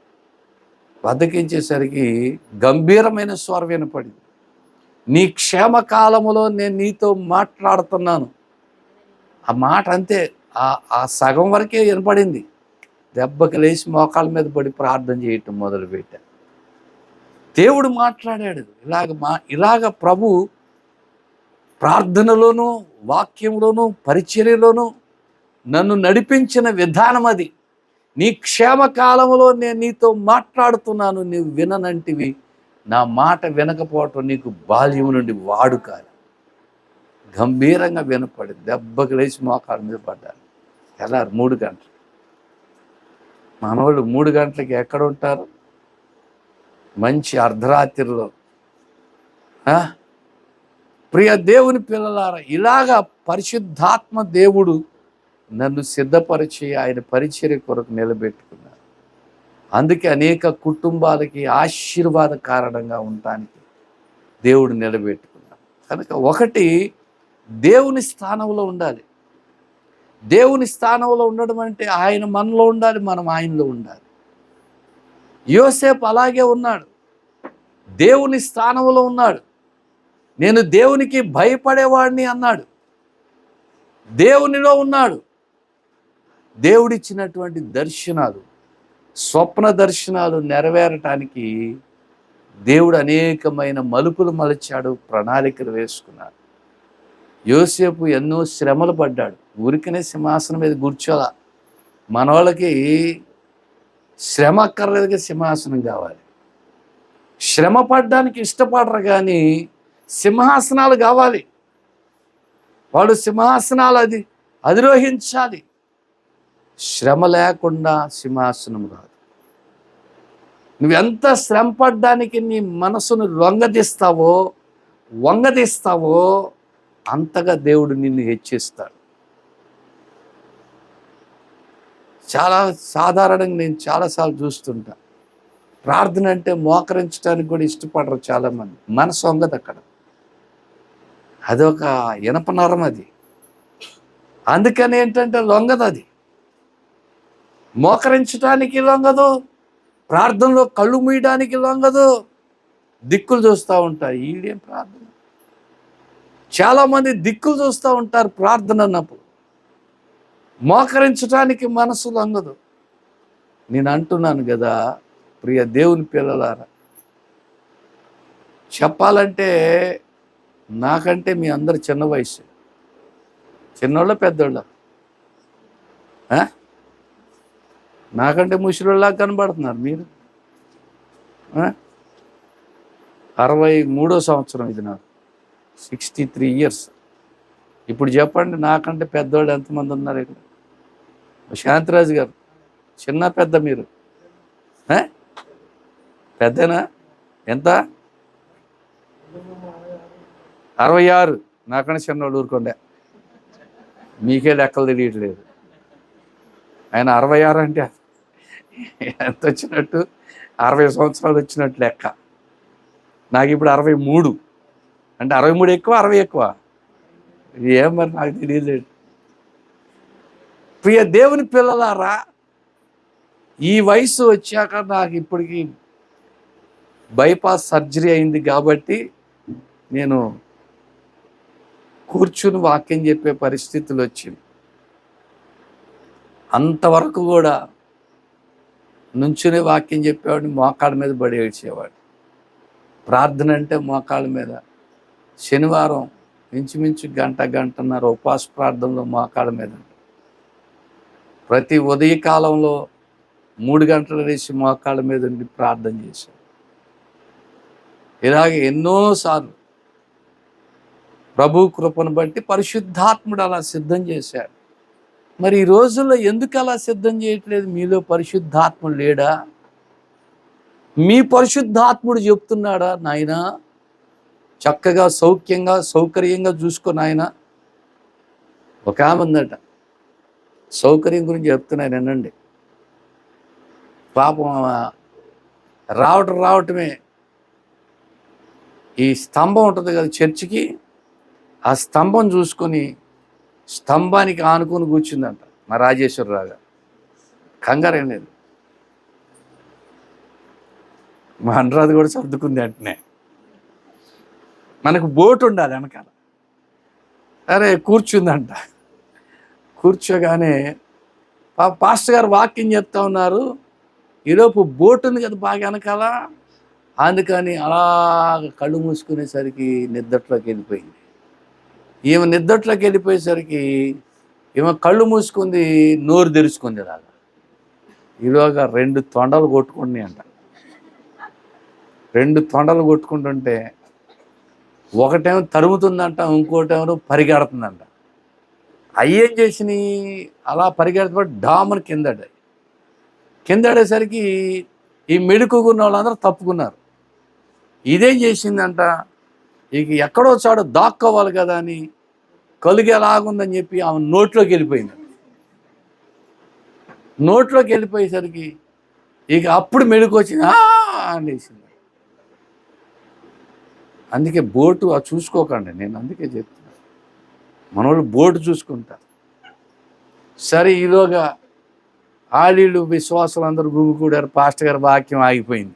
Speaker 1: బద్దకించేసరికి గంభీరమైన స్వరం వినపడింది. నీ క్షేమకాలములో నేను నీతో మాట్లాడుతున్నాను. ఆ మాట అంతే, ఆ సగం వరకే వినపడింది. దెబ్బకి లేచి మోకాళ్ళ మీద పడి ప్రార్థన చేయటం మొదలుపెట్టాను. దేవుడు మాట్లాడాడు. ఇలాగ ప్రభు ప్రార్థనలోనూ, వాక్యంలోనూ, పరిచర్యలోనూ నన్ను నడిపించిన విధానం అది. నీ క్షేమకాలంలో నేను నీతో మాట్లాడుతున్నాను, నీవు విననంటివి. నా మాట వినకపోవటం నీకు బాల్యం నుండి వాడుకాలి. గంభీరంగా వినపడి దెబ్బకి లేచి మోకాళ్ళ మీద పడ్డాను. తెల్లారు 3 గంటలు. మనవాళ్ళు 3 గంటలకి ఎక్కడ ఉంటారు? మంచి అర్ధరాత్రిలో. ప్రియ దేవుని పిల్లలారా, ఇలాగా పరిశుద్ధాత్మ దేవుడు నన్ను సిద్ధపరిచి ఆయన పరిచర్య కొరకు నిలబెట్టుకున్నారు. అందుకే అనేక కుటుంబాలకి ఆశీర్వాద కారణంగా ఉండటానికి దేవుడు నిలబెట్టుకున్నాడు. కనుక ఒకటి, దేవుని స్థానంలో ఉండాలి. దేవుని స్థానంలో ఉండడం అంటే ఆయన మనలో ఉండాలి, మనం ఆయనలో ఉండాలి. యోసేపు అలాగే ఉన్నాడు, దేవుని స్థానంలో ఉన్నాడు. నేను దేవునికి భయపడేవాడిని అన్నాడు. దేవునిలో ఉన్నాడు. దేవుడిచ్చినటువంటి దర్శనాలు, స్వప్న దర్శనాలు నెరవేరటానికి దేవుడు అనేకమైన మలుపులు మలచాడు, ప్రణాళికలు వేసుకున్నాడు. యోసేపు ఎన్నో శ్రమలు పడ్డాడు. ఊరికనే సింహాసనం మీద కూర్చోలా. మన వాళ్ళకి శ్రమ అక్కర్లేదుగా, సింహాసనం కావాలి. శ్రమ పడ్డానికి ఇష్టపడరు, కానీ సింహాసనాలు కావాలి. వాడు సింహాసనాలు అధిరోహించాలి. శ్రమ లేకుండా సింహాసనం రాదు. నువ్వెంత శ్రమ పడ్డానికి నీ మనసును వంగదీస్తావో అంతగా దేవుడు నిన్ను హెచ్చిస్తాడు. చాలా సాధారణంగా నేను చాలాసార్లు చూస్తుంటా, ప్రార్థన అంటే మోకరించడానికి కూడా ఇష్టపడరు చాలామంది. మనసు వంగదు అక్కడ. అదొక ఇనప నరం అది. అందుకని ఏంటంటే లొంగదు. అది మోకరించడానికి లొంగదు, ప్రార్థనలో కళ్ళు మూయడానికి లొంగదు. దిక్కులు చూస్తూ ఉంటారు. ఈడేం ప్రార్థన? చాలామంది దిక్కులు చూస్తూ ఉంటారు ప్రార్థన అన్నప్పుడు. మోకరించడానికి మనసు లొంగదు. నేను అంటున్నాను కదా ప్రియ దేవుని పిల్లలారా, చెప్పాలంటే నాకంటే మీ అందరు చిన్న వయసు. చిన్నోళ్ళ పెద్దోళ్ళ? నాకంటే ముసలిలాగా కనబడుతున్నారు మీరు. 63వ సంవత్సరం ఇది నాకు, 63 years. ఇప్పుడు చెప్పండి, నాకంటే పెద్దవాళ్ళు ఎంతమంది ఉన్నారు ఇక్కడ? శాంతిరాజు గారు చిన్న పెద్ద మీరు? పెద్దనా? ఎంత? 66. నాకంటే చిన్నవాళ్ళు. ఊరుకోండి, మీకే లెక్కలు తెలియట్లేదు. ఆయన 66 అంటే ఎంత వచ్చినట్టు? 60 సంవత్సరాలు వచ్చినట్టు లెక్క. నాకు ఇప్పుడు 63. అంటే 63 ఎక్కువ, 60 ఎక్కువ? ఏం మరి నాకు తెలియలేదు. ప్రియ దేవుని పిల్లలారా, ఈ వయసు వచ్చాక నాకు ఇప్పటికి బైపాస్ సర్జరీ అయింది కాబట్టి నేను కూర్చుని వాక్యం చెప్పే పరిస్థితులు వచ్చింది. అంతవరకు కూడా నుంచునే వాక్యం చెప్పేవాడిని, మోకాళ్ళ మీద పడి ఏడ్చేవాడు. ప్రార్థన అంటే మోకాళ్ళ మీద. శనివారం ఇంచుమించు గంటన్నర ఉపవాస ప్రార్థనలో మోకాళ్ళ మీద. ప్రతి ఉదయకాలంలో 3 గంటలు వేసి మోకాళ్ళ మీద ఉండి ప్రార్థన చేశాడు. ఇలాగే ఎన్నోసార్లు ప్రభు కృపను బట్టి పరిశుద్ధాత్ముడు అలా సిద్ధం చేశాడు. మరి ఈ రోజుల్లో ఎందుకు అలా సిద్ధం చేయట్లేదు? మీలో పరిశుద్ధాత్ముడు లేడా? మీ పరిశుద్ధాత్ముడు చెప్తున్నాడా, నాయనా చక్కగా సౌకర్యంగా చూసుకో నాయన. ఒక ఆమె ఉందట, సౌకర్యం గురించి చెప్తున్నాను వినండి. పాపం రావటమే ఈ స్తంభం ఉంటుంది కదా చర్చికి, ఆ స్తంభం చూసుకొని స్తంభానికి ఆనుకొని కూర్చుందంట మా రాజేశ్వరరావు గారు. కంగారేం లేదు. మా అనురాధ కూడా సర్దుకుంది వెంటనే. మనకు బోటు ఉండాలి వెనకాల. అరే కూర్చుందంట. కూర్చోగానే పాస్టర్ గారు వాక్యం చెప్తా ఉన్నారు. ఈలోపు బోటు ఉంది కదా బాగా వెనకాల, అందుకని అలా కళ్ళు మూసుకునేసరికి నిద్రలోకి వెళ్ళిపోయింది. ఈమె నిద్రలోకి వెళ్ళిపోయేసరికి ఈమె కళ్ళు మూసుకుంది, నోరు తెరుచుకుంది. అలాగా ఈలోగా 2 తొండలు కొట్టుకున్నాయి అంట. 2 తొండలు కొట్టుకుంటుంటే ఒకటేమో తరుముతుందంట, ఇంకోటేమో పరిగెడుతుందంట. అయ్యేం చేసినాయి, అలా పరిగెడుతున్నప్పుడు డామని కిందడేసరికి ఈ మెడుకున్న వాళ్ళందరూ తప్పుకున్నారు. ఇదేం చేసిందంట, ఇక ఎక్కడో చాడ దాక్కోవాలి కదా అని కలుగు ఎలాగుందని చెప్పి ఆమె నోట్లోకి వెళ్ళిపోయింది. నోట్లోకి వెళ్ళిపోయేసరికి ఇక అప్పుడు మెడుకు వచ్చింది అనేసింది. అందుకే బోటు చూసుకోకండి, నేను అందుకే చెప్తున్నా, మనోళ్ళు బోటు చూసుకుంటారు. సరే ఈలోగా ఆలీళ్ళు విశ్వాసులు అందరూ గుమికూడారు. పాస్టర్ గారి వాక్యం ఆగిపోయింది.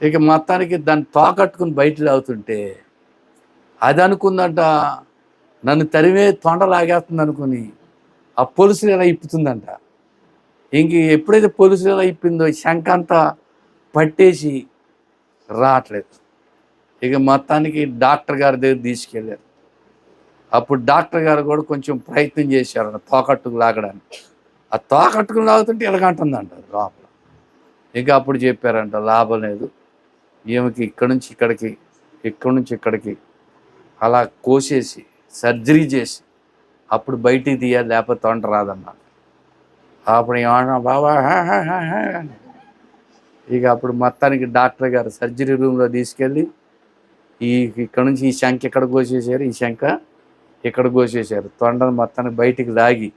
Speaker 1: ఇక మొత్తానికి దాన్ని తోకట్టుకుని బయట లాగుతుంటే అది అనుకుందంట నన్ను తరిమే తొండ లాగేస్తుంది అనుకుని ఆ పొలుసులు ఎలా ఇప్పుతుందంట. ఇంక ఎప్పుడైతే పొలుసులు ఎలా ఇప్పిందో శంఖ అంతా పట్టేసి రావట్లేదు. ఇక మొత్తానికి డాక్టర్ గారి దగ్గర తీసుకెళ్ళారు. అప్పుడు డాక్టర్ గారు కూడా కొంచెం ప్రయత్నం చేశారు తోకట్టుకు లాగడానికి. ఆ తోకట్టుకుని లాగుతుంటే ఎలాగంటుందంట లోపల. ఇక అప్పుడు చెప్పారంట లాభం లేదు, ఈమెకి ఇక్కడి నుంచి ఇక్కడికి అలా కోసేసి సర్జరీ చేసి అప్పుడు బయటికి తీయాలి, లేకపోతే తొండ రాదన్నారు. అప్పుడు ఏమన్నా బాబా ఇక అప్పుడు మొత్తానికి డాక్టర్ గారు సర్జరీ రూమ్లో తీసుకెళ్ళి ఇక్కడ నుంచి ఈ శంఖ ఇక్కడ కోసేసారు, ఈ శంఖ ఇక్కడ కోసేసారు, తొండను మొత్తాన్ని బయటికి లాగి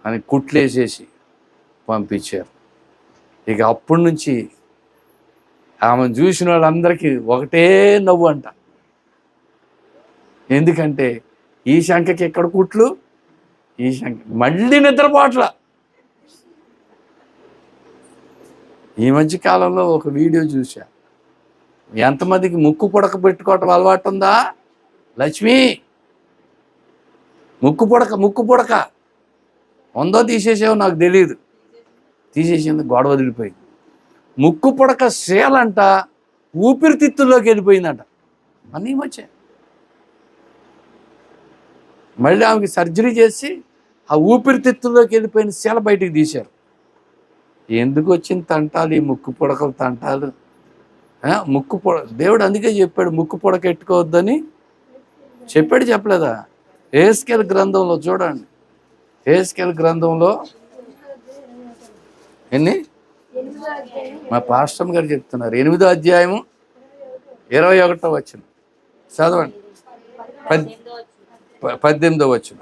Speaker 1: అని కుట్లేసేసి పంపించారు. ఇక అప్పటి నుంచి ఆమెను చూసిన వాళ్ళందరికీ ఒకటే నవ్వు అంట. ఎందుకంటే ఈ శంఖకి ఎక్కడ కుట్లు, ఈ శంఖ మళ్ళీ నిద్రపోట్ల. ఈ మధ్య కాలంలో ఒక వీడియో చూసా. ఎంతమందికి ముక్కు పుడక పెట్టుకోవటం అలవాటు ఉందా? లక్ష్మి, ముక్కు పుడక ఉందో తీసేసావో నాకు తెలియదు, తీసేసింది, గొడవ వదిలిపోయింది. ముక్కు పుడక శీలంట ఊపిరితిత్తుల్లోకి వెళ్ళిపోయిందంట. అన్నీ వచ్చాయి. మళ్ళీ ఆమెకి సర్జరీ చేసి ఆ ఊపిరితిత్తుల్లోకి వెళ్ళిపోయిన శీల బయటికి తీశారు. ఎందుకు వచ్చిన తంటాలు, ఈ ముక్కు పుడకల తంటాలు? దేవుడు అందుకే చెప్పాడు ముక్కు పుడక ఎట్టుకోవద్దని చెప్పాడు, చెప్పలేదా? యెహెజ్కేలు గ్రంథంలో చూడండి, యెహెజ్కేలు గ్రంథంలో ఎన్ని, మా పాస్టర్ గారు చెప్తున్నారు, 8వ అధ్యాయము 21వ వచనం చదవండి. 18వ వచనం.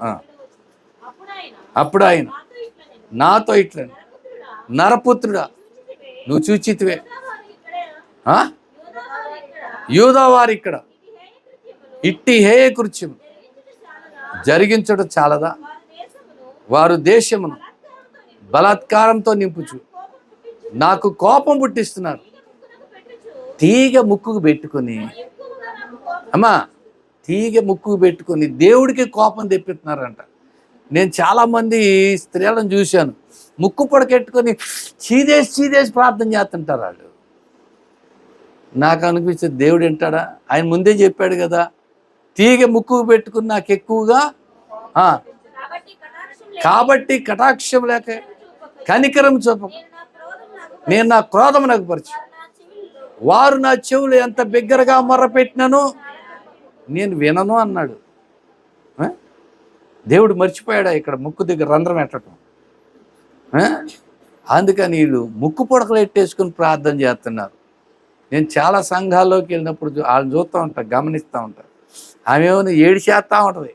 Speaker 1: అప్పుడు ఆయన నాతో ఇట్లా, నరపుత్రుడా నువ్వు చూచితివే, యూదావారు ఇక్కడ ఇట్టి హేయ కృత్యం జరిగించడం చాలదా? వారు దేశమును బలాత్కారంతో నింపుచు నాకు కోపం పుట్టిస్తున్నారు. తీగ ముక్కుకు పెట్టుకొని, అమ్మా తీగ ముక్కుకు పెట్టుకొని దేవుడికి కోపం తెప్పిస్తున్నారంట. నేను చాలామంది స్త్రీలను చూశాను, ముక్కు పొడకెట్టుకొని చీదేసి ప్రార్థన చేస్తుంటారు వాళ్ళు. నాకు అనిపిస్తుంది దేవుడు వింటాడా? ఆయన ముందే చెప్పాడు కదా, తీగ ముక్కుకు పెట్టుకుని నాకు ఎక్కువగా కాబట్టి కటాక్షం లేక కనికరం చూప నేను నా క్రోధం నగపరచు, వారు నా చెవులు ఎంత బిగ్గరగా మొర్రపెట్టినను నేను వినను అన్నాడు. దేవుడు మర్చిపోయాడా ఇక్కడ ముక్కు దగ్గర రంధ్రం పెట్టడం? అందుకని వీళ్ళు ముక్కు పొడకలు ఎట్టేసుకుని ప్రార్థన చేస్తున్నారు. నేను చాలా సంఘాల్లోకి వెళ్ళినప్పుడు వాళ్ళని చూస్తూ ఉంటాను, గమనిస్తూ ఉంటాను. ఆమె ఏమైనా ఏడిచేస్తూ ఉంటుంది,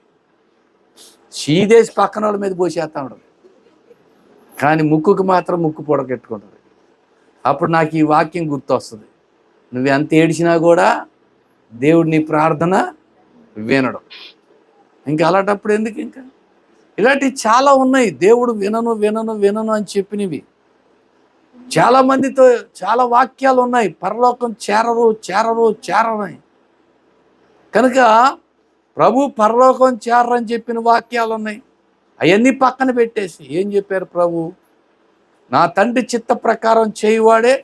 Speaker 1: చీదేసి పక్కన వాళ్ళ మీద పోసేస్తూ ఉంటుంది, కానీ ముక్కుకు మాత్రం ముక్కు పొడకెట్టుకుంటుంది. అప్పుడు నాకు ఈ వాక్యం గుర్తొస్తుంది, నువ్వు ఎంత ఏడిచినా కూడా దేవుడు నీ ప్రార్థన వినడం. ఇంకా అలాంటప్పుడు ఎందుకు? ఇంకా ఇలాంటివి చాలా ఉన్నాయి దేవుడు వినను అని చెప్పినవి. చాలా మందితో చాలా వాక్యాలు ఉన్నాయి, పరలోకం చేరరు చేరరు చేరని. కనుక ప్రభు పరలోకం చేరని చెప్పిన వాక్యాలు ఉన్నాయి. అవన్నీ పక్కన పెట్టేసి ఏం చెప్పారు ప్రభు? నా తండ్రి చిత్త ప్రకారం చేయువాడే,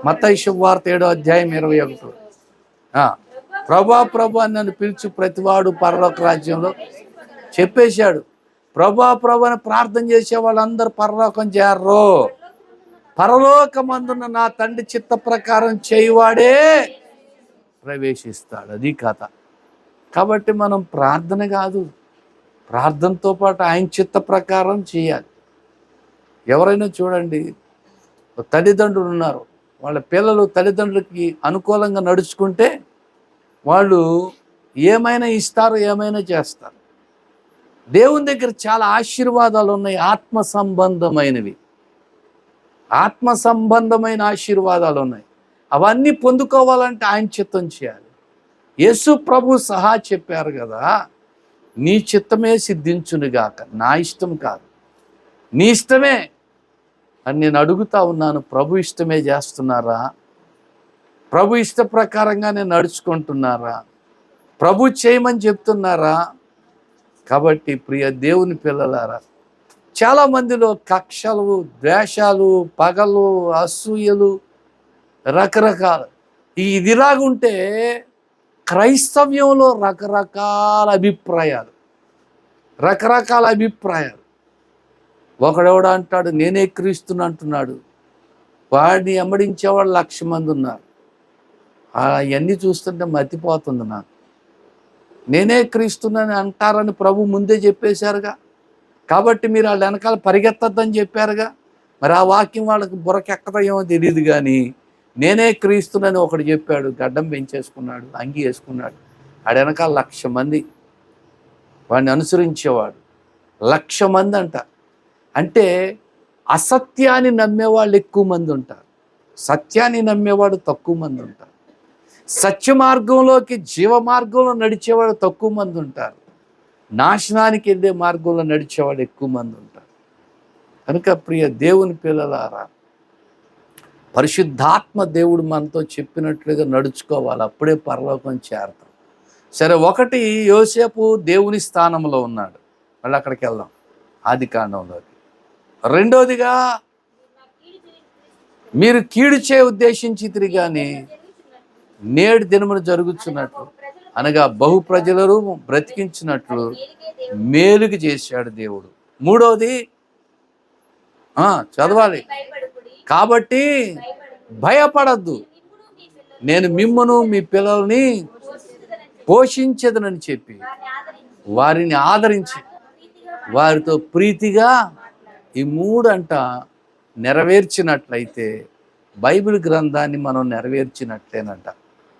Speaker 1: మత్తయి శుభవార్త 7:21. ప్రభా ప్రభు అని నన్ను పిలిచి ప్రతివాడు పరలోక రాజ్యంలో చెప్పేశాడు. ప్రభా ప్రభు అని ప్రార్థన చేసే వాళ్ళందరూ పరలోకం చేరరు. పరలోకమందున్న నా తండ్రి చిత్త ప్రకారం చేయువాడే ప్రవేశిస్తాడు. అది కథ. కాబట్టి మనం ప్రార్థన కాదు, ప్రార్థనతో పాటు ఆయన చిత్త ప్రకారం చేయాలి. ఎవరైనా చూడండి, తల్లిదండ్రులు ఉన్నారు, వాళ్ళ పిల్లలు తల్లిదండ్రులకి అనుకూలంగా నడుచుకుంటే వాళ్ళు ఏమైనా ఇస్తారు, ఏమైనా చేస్తారు. దేవుని దగ్గర చాలా ఆశీర్వాదాలు ఉన్నాయి, ఆత్మ సంబంధమైనవి, ఆత్మ సంబంధమైన ఆశీర్వాదాలు ఉన్నాయి. అవన్నీ పొందుకోవాలంటే ఆయన చిత్తం చేయాలి. యేసు ప్రభు సహా చెప్పారు కదా, నీ చిత్తమే సిద్ధించునుగాక, నా ఇష్టం కాదు, నీ ఇష్టమే అని నేను అడుగుతా ఉన్నాను. ప్రభు ఇష్టమే చేస్తున్నారా? ప్రభు ఇష్ట ప్రకారంగా నేను నడుచుకుంటున్నారా? ప్రభు చేయమని చెప్తున్నారా? కాబట్టి ప్రియ దేవుని పిల్లలారా, చాలామందిలో కక్షలు, ద్వేషాలు, పగలు, అసూయలు, రకరకాల ఇదిలాగుంటే క్రైస్తవ్యంలో రకరకాల అభిప్రాయాలు. ఒకడెవడ అంటాడు నేనే క్రీస్తుని అంటున్నాడు, వాడిని వెంబడించేవాడు 1,00,000 మంది ఉన్నారు. అవన్నీ చూస్తుంటే మతిపోతుంది నాకు. నేనే క్రీస్తుని అంటారని ప్రభు ముందే చెప్పేశారుగా, కాబట్టి మీరు వాళ్ళ వెనకాల పరిగెత్తద్దని చెప్పారుగా. మరి ఆ వాక్యం వాళ్ళకి బుర్రకెక్కదో ఏమో తెలియదు, కానీ నేనే క్రీస్తునని ఒకడు చెప్పాడు, గడ్డం పెంచేసుకున్నాడు, అంగి వేసుకున్నాడు, ఆడ వెనకాల 1,00,000 మంది వాడిని అనుసరించేవాడు. 1,00,000 మంది అంట. అంటే అసత్యాన్ని నమ్మేవాళ్ళు ఎక్కువ మంది ఉంటారు, సత్యాన్ని నమ్మేవాడు తక్కువ మంది ఉంటారు. సత్య మార్గంలోకి, జీవ మార్గంలో నడిచేవాడు తక్కువ మంది ఉంటారు, నాశనానికి వెళ్ళే మార్గంలో నడిచేవాడు ఎక్కువ మంది ఉంటారు. కనుక ప్రియ దేవుని పిల్లలారా, పరిశుద్ధాత్మ దేవుడు మనతో చెప్పినట్లుగా నడుచుకోవాలి, అప్పుడే పరలోకం చేరతాం. సరే, ఒకటి యోసేపు దేవుని స్థానంలో ఉన్నాడు, మళ్ళీ అక్కడికి వెళ్దాం ఆదికాండంలోకి. రెండోదిగా మీరు కీడు చే ఉద్దేశించితిరి గాని నేడు దినమును జరుగుతున్నట్లు అనగా బహు ప్రజలను బ్రతికించినట్లు మేలుకి చేశాడు దేవుడు. మూడవది చదవాలి, కాబట్టి భయపడద్దు, నేను మిమ్మును మీ పిల్లల్ని పోషించదనని చెప్పి వారిని ఆదరించి వారితో ప్రీతిగా ఈ 3 అంట నెరవేర్చినట్లయితే బైబిల్ గ్రంథాన్ని మనం నెరవేర్చినట్లేనంట.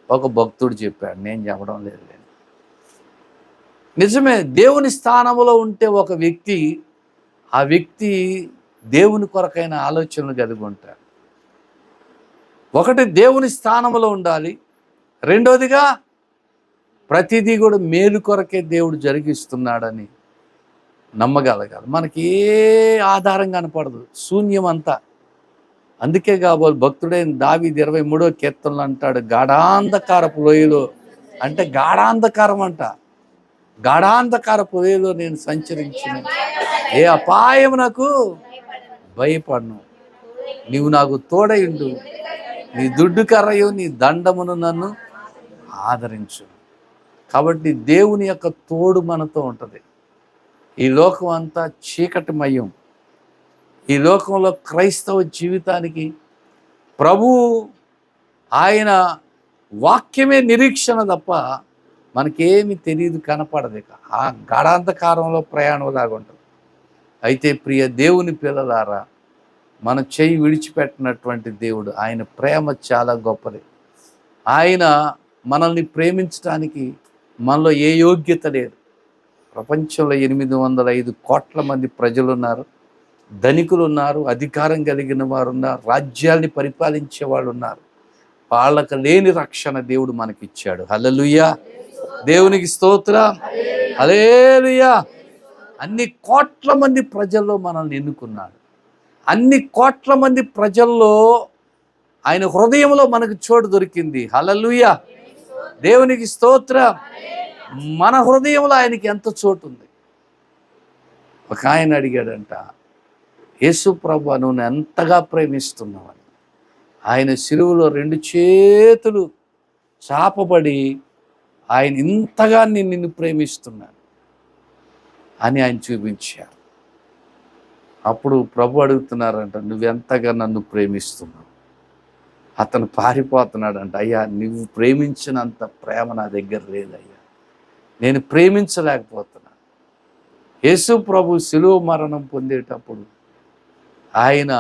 Speaker 1: ఒక భక్తుడు చెప్పాడు, నేను చెప్పడం లేదు. నిజమే, దేవుని స్థానంలో ఉంటే ఒక వ్యక్తి, ఆ వ్యక్తి దేవుని కొరకైన ఆలోచనలు కలిగి ఉంటాడు. ఒకటి దేవుని స్థానంలో ఉండాలి, రెండోదిగా ప్రతిదీ కూడా మేలు కొరకే దేవుడు జరిగిస్తున్నాడని నమ్మగలగాలి. మనకి ఏ ఆధారం కనపడదు, శూన్యం అంతా. అందుకే కాబోలు భక్తుడైన దావీదు 23వ కీర్తనలో అంటాడు, గాఢాంధకారపు లోయలో, అంటే గాఢాంధకారం అంట, గాఢాంధకారపు లోయలో నేను సంచరించిన ఏ అపాయం నాకు భయపడను, నీవు నాకు తోడయుండు, నీ దుడ్డు కర్రయు నీ దండమును నన్ను ఆదరించు. కాబట్టి దేవుని యొక్క తోడు మనతో ఉంటుంది. ఈ లోకం అంతా చీకటిమయం. ఈ లోకంలో క్రైస్తవ జీవితానికి ప్రభు ఆయన వాక్యమే నిరీక్షణ తప్ప మనకేమి తెలియదు, కనపడదు. ఆ గాఢాంధకారంలో ప్రయాణంలాగా ఉంటుంది. అయితే ప్రియ దేవుని పిల్లలారా, మన చెయ్యి విడిచిపెట్టినటువంటి దేవుడు, ఆయన ప్రేమ చాలా గొప్పది. ఆయన మనల్ని ప్రేమించడానికి మనలో ఏ యోగ్యత లేదు. ప్రపంచంలో 805 కోట్ల మంది ప్రజలు ఉన్నారు, ధనికులు ఉన్నారు, అధికారం కలిగిన వారు ఉన్నారు, రాజ్యాల్ని పరిపాలించే వాళ్ళు ఉన్నారు. వాళ్ళకు లేని రక్షణ దేవుడు మనకిచ్చాడు. హల్లెలూయా, దేవునికి స్తోత్రం, హల్లెలూయా. అన్ని కోట్ల మంది ప్రజల్లో మనల్ని ఎన్నుకున్నాడు. అన్ని కోట్ల మంది ప్రజల్లో ఆయన హృదయంలో మనకు చోటు దొరికింది. హల్లెలూయా, దేవునికి స్తోత్రం. మన హృదయంలో ఆయనకి ఎంత చోటు ఉంది. ఒక ఆయన అడిగాడంట, యేసు ప్రభువా, నువ్వు ఎంతగా ప్రేమిస్తున్నావని. ఆయన సిలువలో 2 చేతులు చాపబడి, ఆయన ఇంతగా నిన్ను ప్రేమిస్తున్నాను అని ఆయన చూపించారు. అప్పుడు ప్రభు అడుగుతున్నారంట, నువ్వెంతగా నన్ను ప్రేమిస్తున్నావు? అతను పారిపోతున్నాడంట, అయ్యా నువ్వు ప్రేమించినంత ప్రేమ నా దగ్గర లేదయ్యా, నేను ప్రేమించలేకపోతున్నాను. యేసు ప్రభు శిలువ మరణం పొందేటప్పుడు ఆయన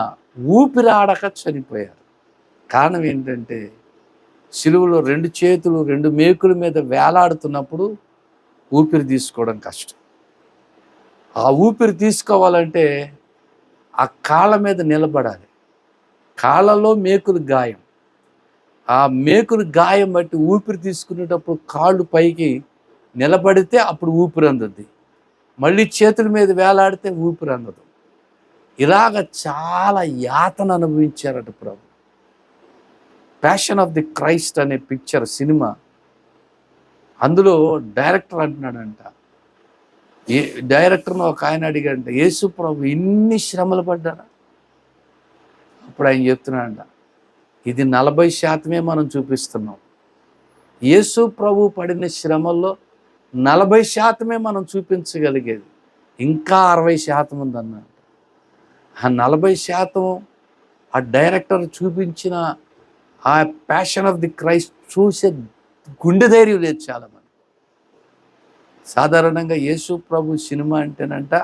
Speaker 1: ఊపిరాడక చనిపోయారు. కారణం ఏంటంటే, శిలువలో 2 చేతులు 2 మేకుల మీద వేలాడుతున్నప్పుడు ఊపిరి తీసుకోవడం కష్టం. ఆ ఊపిరి తీసుకోవాలంటే ఆ కాళ్ళ మీద నిలబడాలి. కాళ్ళలో మేకులు గాయం. ఆ మేకులు గాయం బట్టి ఊపిరి తీసుకునేటప్పుడు కాళ్ళు పైకి నిలబడితే అప్పుడు ఊపిరి అందుద్ది. మళ్ళీ చేతుల మీద వేలాడితే ఊపిరి అందదు. ఇలాగ చాలా యాతన అనుభవించారట ప్రభు. ప్యాషన్ ఆఫ్ ది క్రైస్ట్ అనే పిక్చర్ సినిమా, అందులో డైరెక్టర్ అంటున్నాడంట, డైరెక్టర్ను ఒక ఆయన అడిగాడంట, యేసు ప్రభు ఇన్ని శ్రమలు పడ్డారా? అప్పుడు ఆయన చెప్తున్నాడంట, ఇది 40% మనం చూపిస్తున్నాం. యేసు ప్రభు పడిన శ్రమల్లో 40% మనం చూపించగలిగేది, ఇంకా 60% ఉందన్నాడు. ఆ 40% ఆ డైరెక్టర్ చూపించిన ఆ ప్యాషన్ ఆఫ్ ది క్రైస్ట్ చూసే గుండె ధైర్యం లేదు చాలామంది. సాధారణంగా యేసు ప్రభు సినిమా అంటేనంట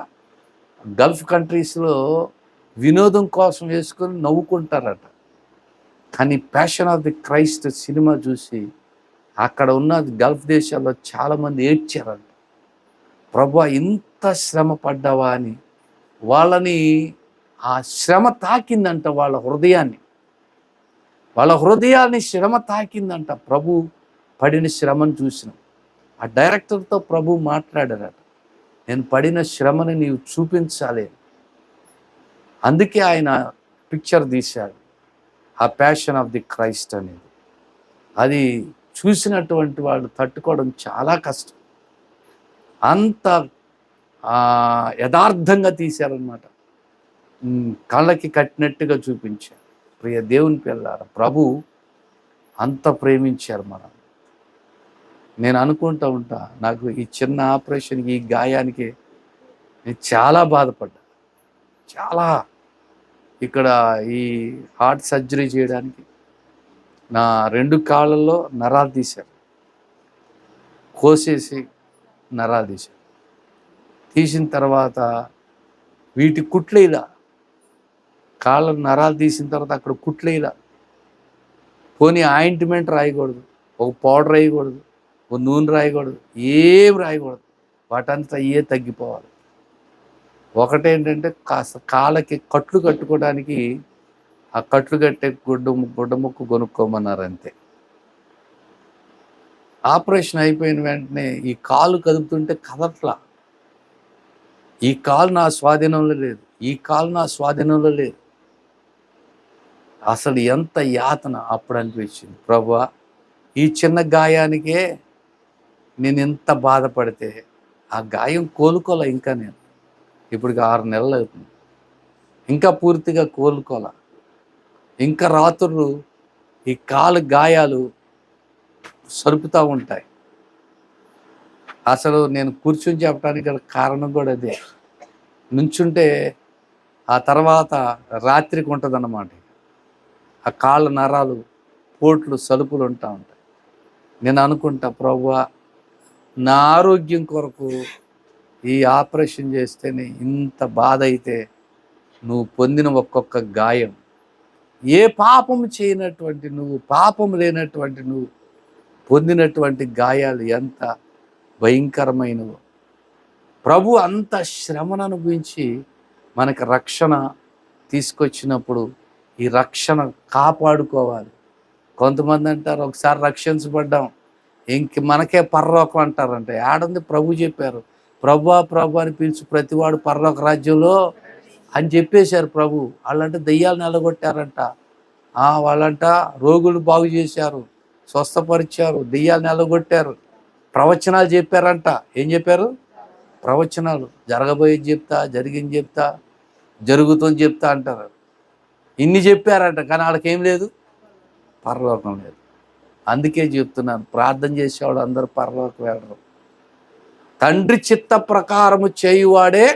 Speaker 1: గల్ఫ్ కంట్రీస్లో వినోదం కోసం వేసుకొని నవ్వుకుంటారట. కానీ passion of the Christ cinema చూసి అక్కడ ఉన్న గల్ఫ్ దేశాల్లో చాలామంది ఏడ్చారంట. ప్రభువా ఇంత శ్రమ పడ్డావా అని. వాళ్ళని ఆ శ్రమ తాకిందంట, వాళ్ళ హృదయాన్ని శ్రమ తాకిందంట. ప్రభు పడిన శ్రమను చూసిన ఆ డైరెక్టర్తో ప్రభు మాట్లాడారట, నేను పడిన శ్రమని నీవు చూపించాలి. అందుకే ఆయన పిక్చర్ తీశాడు, ఆ ప్యాషన్ ఆఫ్ ది క్రైస్ట్ అనేది. అది చూసినటువంటి వాళ్ళు తట్టుకోవడం చాలా కష్టం. అంత యథార్థంగా తీశారనమాట. కళ్ళకి కట్టినట్టుగా చూపించారు. ప్రియ దేవుని పిల్లారా, ప్రభు అంత ప్రేమించారు మనం. నేను అనుకుంటూ ఉంటా, నాకు ఈ చిన్న ఆపరేషన్కి, ఈ గాయానికి నేను చాలా బాధపడ్డా. చాలా ఇక్కడ ఈ హార్ట్ సర్జరీ చేయడానికి నా 2 కాళ్ళల్లో నరాలు తీశారు, కోసేసి నరాలు తీశారు. తీసిన తర్వాత వీటి కుట్లేలా, కాళ్ళ నరాలు తీసిన తర్వాత అక్కడ కుట్లేలా. పోనీ ఆయింట్మెంట్ రాయకూడదు, ఒక పౌడర్ వేయకూడదు, ఒక నూనె రాయకూడదు, ఏం రాయకూడదు, వాటంతా అయ్యే తగ్గిపోవాలి. ఒకటేంటంటే కాస్త కాళ్ళకి కట్లు కట్టుకోవడానికి ఆ కట్లు కట్టే గుడ్డ ముక్కు కొనుక్కోమన్నారు అంతే. ఆపరేషన్ అయిపోయిన వెంటనే ఈ కాలు కదుపుతుంటే కదట్లా. ఈ కాలు నా స్వాధీనంలో లేదు, ఈ కాలు నా స్వాధీనంలో లేదు. అసలు ఎంత యాతన అప్పుడు అనిపించింది. ప్రభువా, ఈ చిన్న గాయానికే నేను ఎంత బాధపడితే, ఆ గాయం కోలుకోలే. ఇంకా నేను ఇప్పటికి 6 నెలలు అవుతుంది, ఇంకా పూర్తిగా కోలుకోలే. ఇంకా రాత్రులు ఈ కాలు గాయాలు సరుపుతూ ఉంటాయి. అసలు నేను కూర్చొని చెప్పడానికి గల కారణం కూడా అదే. నుంచుంటే ఆ తర్వాత రాత్రికి ఉంటుందన్నమాట. ఆ కాళ్ళ నరాలు పోట్లు సలుపులు ఉంటా ఉంటాయి. నేను అనుకుంటా, ప్రభువా నా ఆరోగ్యం కొరకు ఈ ఆపరేషన్ చేస్తేనే ఇంత బాధ అయితే, నువ్వు పొందిన ఒక్కొక్క గాయం, ఏ పాపము చేయనటువంటి నువ్వు, పాపం లేనటువంటి నువ్వు పొందినటువంటి గాయాలు ఎంత భయంకరమైనవో. ప్రభు అంత శ్రమను అనుభవించి మనకు రక్షణ తీసుకొచ్చినప్పుడు ఈ రక్షణ కాపాడుకోవాలి. కొంతమంది అంటారు, ఒకసారి రక్షించబడ్డాం ఇంక మనకే పరలోకం అంటారంట. ఏడుంది? ప్రభు చెప్పారు, ప్రభువా ప్రభు అని పిలిచి ప్రతివాడు పరలోక రాజ్యంలో అని చెప్పేశారు ప్రభు. వాళ్ళంటే దెయ్యాలను వెళ్ళగొట్టారంట, వాళ్ళంట రోగులు బాగు చేశారు, స్వస్థపరిచారు, దెయ్యాలను వెళ్ళగొట్టారు, ప్రవచనాలు చెప్పారంట. ఏం చెప్పారు? ప్రవచనాలు. జరగబోయేది చెప్తా, జరిగింది చెప్తా, జరుగుతుంది చెప్తా అంటారు. ఇన్ని చెప్పారంట, కానీ వాళ్ళకేం లేదు, పరలోకం లేదు. అందుకే చెప్తున్నాను, ప్రార్థన చేసేవాడు అందరూ పరలోకం వెళ్ళరు. తండ్రి చిత్త ప్రకారము చేయువాడే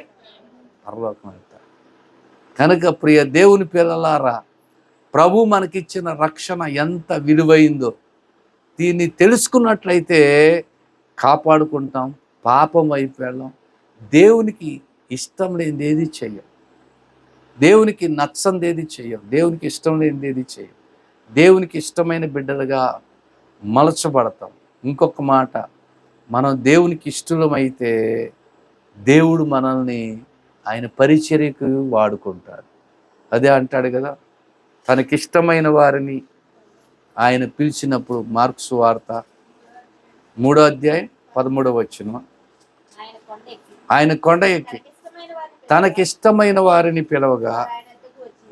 Speaker 1: పరలోకం వెళ్తారు. కనుక ప్రియ దేవుని పిల్లలారా, ప్రభు మనకిచ్చిన రక్షణ ఎంత విలువైందో దీన్ని తెలుసుకున్నట్లయితే కాపాడుకుంటాం, పాపం వైపు వెళ్ళాం, దేవునికి ఇష్టం లేనిది ఏది చెయ్యం, దేవునికి నచ్చంది ఏది చెయ్యం, దేవునికి ఇష్టం లేనిది ఏది చెయ్యం, దేవునికి ఇష్టమైన బిడ్డలుగా మలచబడతాం. ఇంకొక మాట, మనం దేవునికి ఇష్టమైతే దేవుడు మనల్ని ఆయన పరిచర్యకు వాడుకుంటాడు. అదే అంటాడు కదా, తనకిష్టమైన వారిని ఆయన పిలిచినప్పుడు. మార్కు సువార్త 3వ అధ్యాయం 13వ వచనం, ఆయన కొండ ఎక్కి తనకిష్టమైన వారిని పిలవగా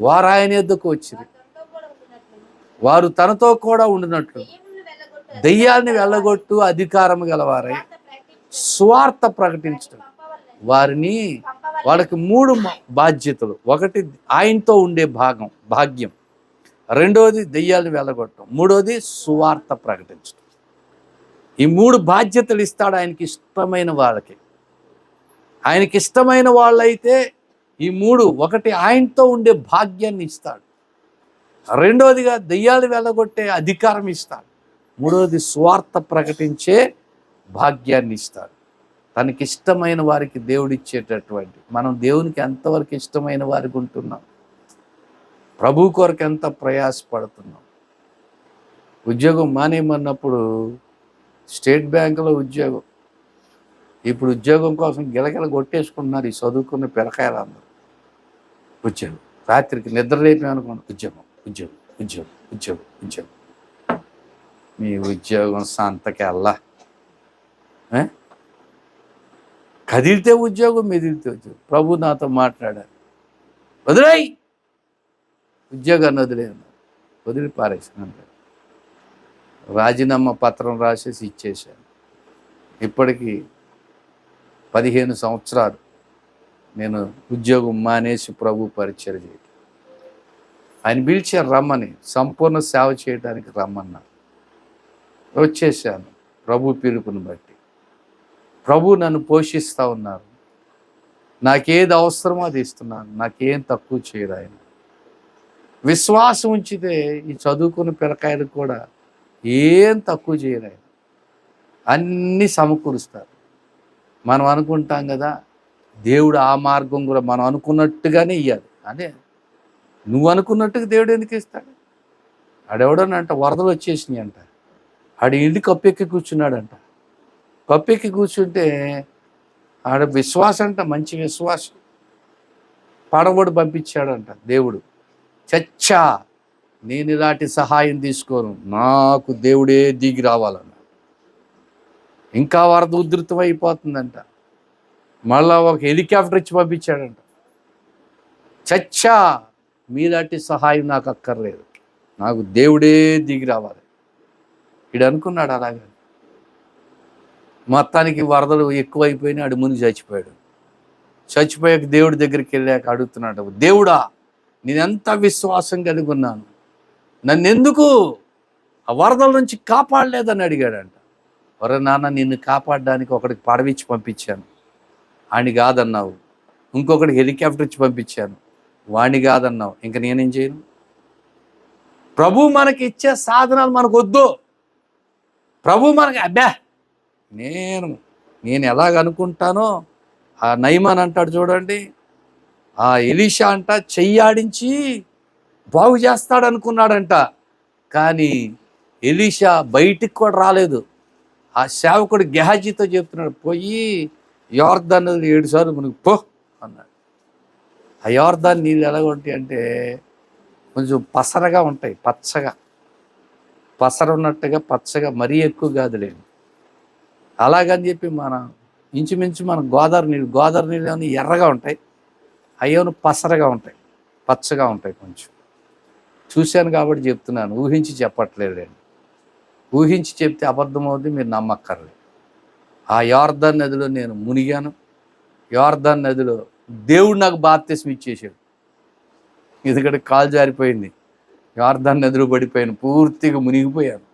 Speaker 1: వారు ఆయన యొద్దకు వచ్చిరి. వారు తనతో కూడా ఉండినట్లు దెయ్యాన్ని వెళ్ళగొట్టు అధికారం గలవారై సువార్త ప్రకటించడం. వాళ్ళకి 3 బాధ్యతలు. ఒకటి ఆయనతో ఉండే భాగ్యం, రెండోది దెయ్యాలను వెళ్ళగొట్టడం, మూడోది సువార్త ప్రకటించడం. ఈ 3 బాధ్యతలు ఇస్తాడు ఆయనకి ఇష్టమైన వాళ్ళకి. ఆయనకి ఇష్టమైన వాళ్ళైతే ఈ 3, ఒకటి ఆయనతో ఉండే భాగ్యాన్ని ఇస్తాడు, రెండోదిగా దెయ్యాలు వెళ్ళగొట్టే అధికారం ఇస్తాడు, మూడోది సువార్త ప్రకటించే భాగ్యాన్ని ఇస్తాడు. తనకిష్టమైన వారికి దేవుడిచ్చేటటువంటి, మనం దేవునికి ఎంతవరకు ఇష్టమైన వారికి ఉంటున్నాం, ప్రభు కొరకు ఎంత ప్రయాసపడుతున్నాం. ఉద్యోగం మానేయమన్నప్పుడు స్టేట్ బ్యాంకులో ఉద్యోగం, ఇప్పుడు ఉద్యోగం కోసం గిలగిల కొట్టేసుకుంటున్నారు ఈ చదువుకున్న పిల్లకాయలు అందరూ. ఉద్యోగం, రాత్రికి నిద్ర లేపేమనుకోండి, ఉద్యోగం ఉద్యోగం ఉద్యోగం ఉద్యోగం ఉద్యోగం. మీ ఉద్యోగం సంతకెళ్ళా, కదిలితే ఉద్యోగం, మెదిలితే ఉద్యోగం. ప్రభు నాతో మాట్లాడారు, వదిలేయి ఉద్యోగాన్ని, వదిలి పారేసాను. రాజీనామా పత్రం రాసేసి ఇచ్చేశాను. ఇప్పటికీ 15 సంవత్సరాలు నేను ఉద్యోగం మానేసి ప్రభు పరిచర్య చేయడం. ఆయన పిలిచారు రమ్మని, సంపూర్ణ సేవ చేయడానికి రమ్మన్నారు. వచ్చేసాను ప్రభు పిలుపుని బట్టి. ప్రభు నన్ను పోషిస్తూ ఉన్నారు, నాకేది అవసరమో అది ఇస్తున్నాను, నాకేం తక్కువ చేయడు ఆయన. విశ్వాసం ఉంచితే ఈ చదువుకున్న పిల్లకాయలకు కూడా ఏం తక్కువ చేయరు ఆయన, అన్నీ సమకూరుస్తారు. మనం అనుకుంటాం కదా, దేవుడు ఆ మార్గం కూడా మనం అనుకున్నట్టుగానే ఇవ్వాలి. అదే నువ్వు అనుకున్నట్టుగా దేవుడు ఎందుకు ఇస్తాడు? ఆడెవడనంట వరదలు వచ్చేసినాయి అంట, ఆడి ఇంటి కప్పెక్కి కూర్చున్నాడంట. కప్పెక్కి కూర్చుంటే ఆడ విశ్వాసం అంట, మంచి విశ్వాసం, పడవడు పంపించాడంట దేవుడు. చచ్చా నేను ఇలాంటి సహాయం తీసుకోను, నాకు దేవుడే దిగి రావాలన్న. ఇంకా వరద ఉధృతం అయిపోతుందంట, మళ్ళా ఒక హెలికాప్టర్ ఇచ్చి పంపించాడంట. చచ్చా మీలాంటి సహాయం నాకు అక్కర్లేదు, నాకు దేవుడే దిగి రావాలి. వీడు అనుకున్నాడు అలాగే. మొత్తానికి వరదలు ఎక్కువైపోయినాయి, ఆడు ముందు చచ్చిపోయాడు. చచ్చిపోయాక దేవుడి దగ్గరికి వెళ్ళాక అడుగుతున్నాడు, దేవుడా నేనెంత విశ్వాసం కలిగి ఉన్నాను, నన్నెందుకు ఆ వరదల నుంచి కాపాడలేదని అడిగాడంట. ఒరే నాన్న, నిన్ను కాపాడడానికి ఒకడికి పడవిచ్చి పంపించాను, వాణ్ణి కాదన్నావు. ఇంకొకటి హెలికాప్టర్ ఇచ్చి పంపించాను, వాణ్ణి కాదన్నావు. ఇంక నేనేం చేయను? ప్రభు మనకి ఇచ్చే సాధనాలు మనకు వద్దు. ప్రభు మనకి నేను ఎలాగనుకుంటానో, ఆ నయమాన్ అంటాడు చూడండి, ఆ ఎలీషా అంట చెయ్యాడించి బాగు చేస్తాడు అనుకున్నాడంట. కానీ ఎలీషా బయటికి కూడా రాలేదు. ఆ సేవకుడు గెహాజీతో చెప్తున్నాడు, పోయి యోర్దాన్ 7 సార్లు మనకు పో అన్నాడు. ఆ యోర్దాన్ నీళ్ళు ఎలాగ ఉంటాయి అంటే కొంచెం పసరగా ఉంటాయి, పచ్చగా, పసర ఉన్నట్టుగా పచ్చగా, మరీ ఎక్కువ కాదులేండి. అలాగని చెప్పి ఇంచుమించు మన గోదావరి నీళ్ళు ఏమన్నా ఎర్రగా ఉంటాయి, అయ్యోను పసరగా ఉంటాయి, పచ్చగా ఉంటాయి. కొంచెం చూశాను కాబట్టి చెప్తున్నాను, ఊహించి చెప్పట్లేదండి. ఊహించి చెప్తే అబద్ధం అవుద్ది, మీరు నమ్మక్కర్లేదు. ఆ యోర్దాను నదిలో నేను మునిగాను. యోర్దాను నదిలో దేవుడు నాకు బాప్తిస్మం ఇచ్చేసాడు. ఎందుకంటే కాలు జారిపోయింది, యోర్దాను నదిలో పడిపోయాను, పూర్తిగా మునిగిపోయాను.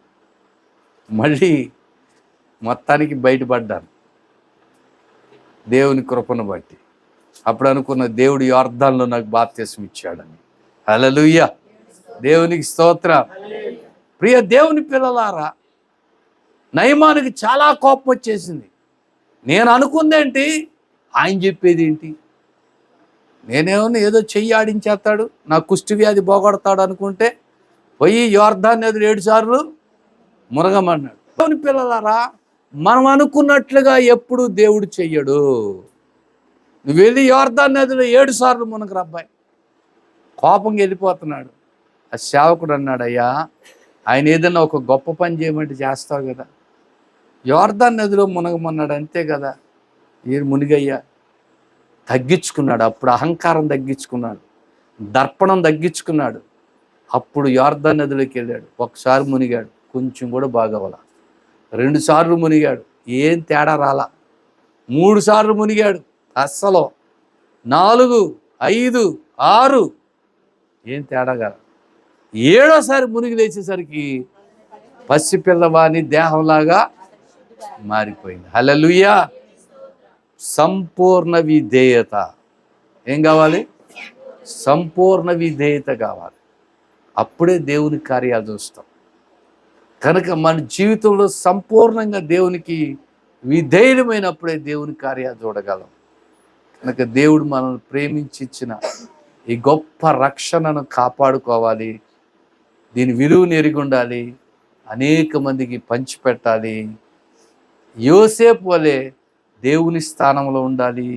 Speaker 1: మళ్ళీ మొత్తానికి బయటపడ్డాను దేవుని కృపను బట్టి. అప్పుడు అనుకున్న, దేవుడు యోర్దానులో నాకు బాప్తిస్మం ఇచ్చాడని. హల్లెలూయా, దేవునికి స్తోత్రం. ప్రియ దేవుని పిల్లలారా, నయమానికి చాలా కోపం వచ్చేసింది. నేను అనుకుందేంటి, ఆయన చెప్పేది ఏంటి? నేనేమన్నా ఏదో చెయ్యి ఆడించేస్తాడు, నా కుష్టి వ్యాధి పోగొడతాడు అనుకుంటే పోయి యోర్దాను నదిలో 7 సార్లు మునగమన్నాడు. దేవుని పిల్లలారా, మనం అనుకున్నట్లుగా ఎప్పుడు దేవుడు చెయ్యడు. నువ్వు వెళ్ళి యోర్దాను నదిలో 7 సార్లు మునగరబ్బాయి. కోపంగా వెళ్ళిపోతున్నాడు. ఆ సేవకుడు అన్నాడు, అయ్యా, ఆయన ఏదైనా ఒక గొప్ప పని చేయమంటే చేస్తావు కదా, యోర్దాను నదిలో మునగమన్నాడు, అంతే కదా. ఈయన మునిగయ్యా తగ్గించుకున్నాడు. అప్పుడు అహంకారం తగ్గించుకున్నాడు, దర్పణం తగ్గించుకున్నాడు. అప్పుడు యోర్దాను నదిలోకి వెళ్ళాడు. ఒకసారి మునిగాడు, కొంచెం కూడా బాగవల. 2 సార్లు మునిగాడు, ఏం తేడా రాలా. 3 సార్లు మునిగాడు, అస్సలు. 4, 5, 6, ఏం తేడా కాల. 7వసారి మునిగి లేచేసరికి పసిపిల్లవాని దేహంలాగా మారిపోయింది. హల్లెలూయా. సంపూర్ణ విధేయత. ఏం కావాలి? సంపూర్ణ విధేయత కావాలి. అప్పుడే దేవుని కార్యాలు చూస్తాం. కనుక మన జీవితంలో సంపూర్ణంగా దేవునికి విధేయులమైనప్పుడే దేవుని కార్యాలు చూడగలం. కనుక దేవుడు మనల్ని ప్రేమించి ఇచ్చిన ఈ గొప్ప రక్షణను కాపాడుకోవాలి. దీని విలువను ఎరిగి ఉండాలి. అనేక మందికి పంచిపెట్టాలి. యోసేపు వలె దేవుని స్థానంలో ఉండాలి.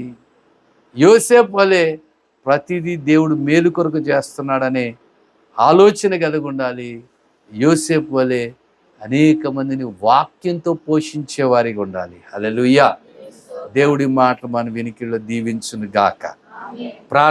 Speaker 1: యోసేపు వలె ప్రతిదీ దేవుడు మేలు కొరకు చేస్తున్నాడనే ఆలోచన కలిగి ఉండాలి. యోసేపు వలె అనేక మందిని వాక్యంతో పోషించే వారిగా ఉండాలి. హల్లెలూయా. దేవుడి మాటలు మన వినికిడిలో దీవించును గాక. ప్రార్థన.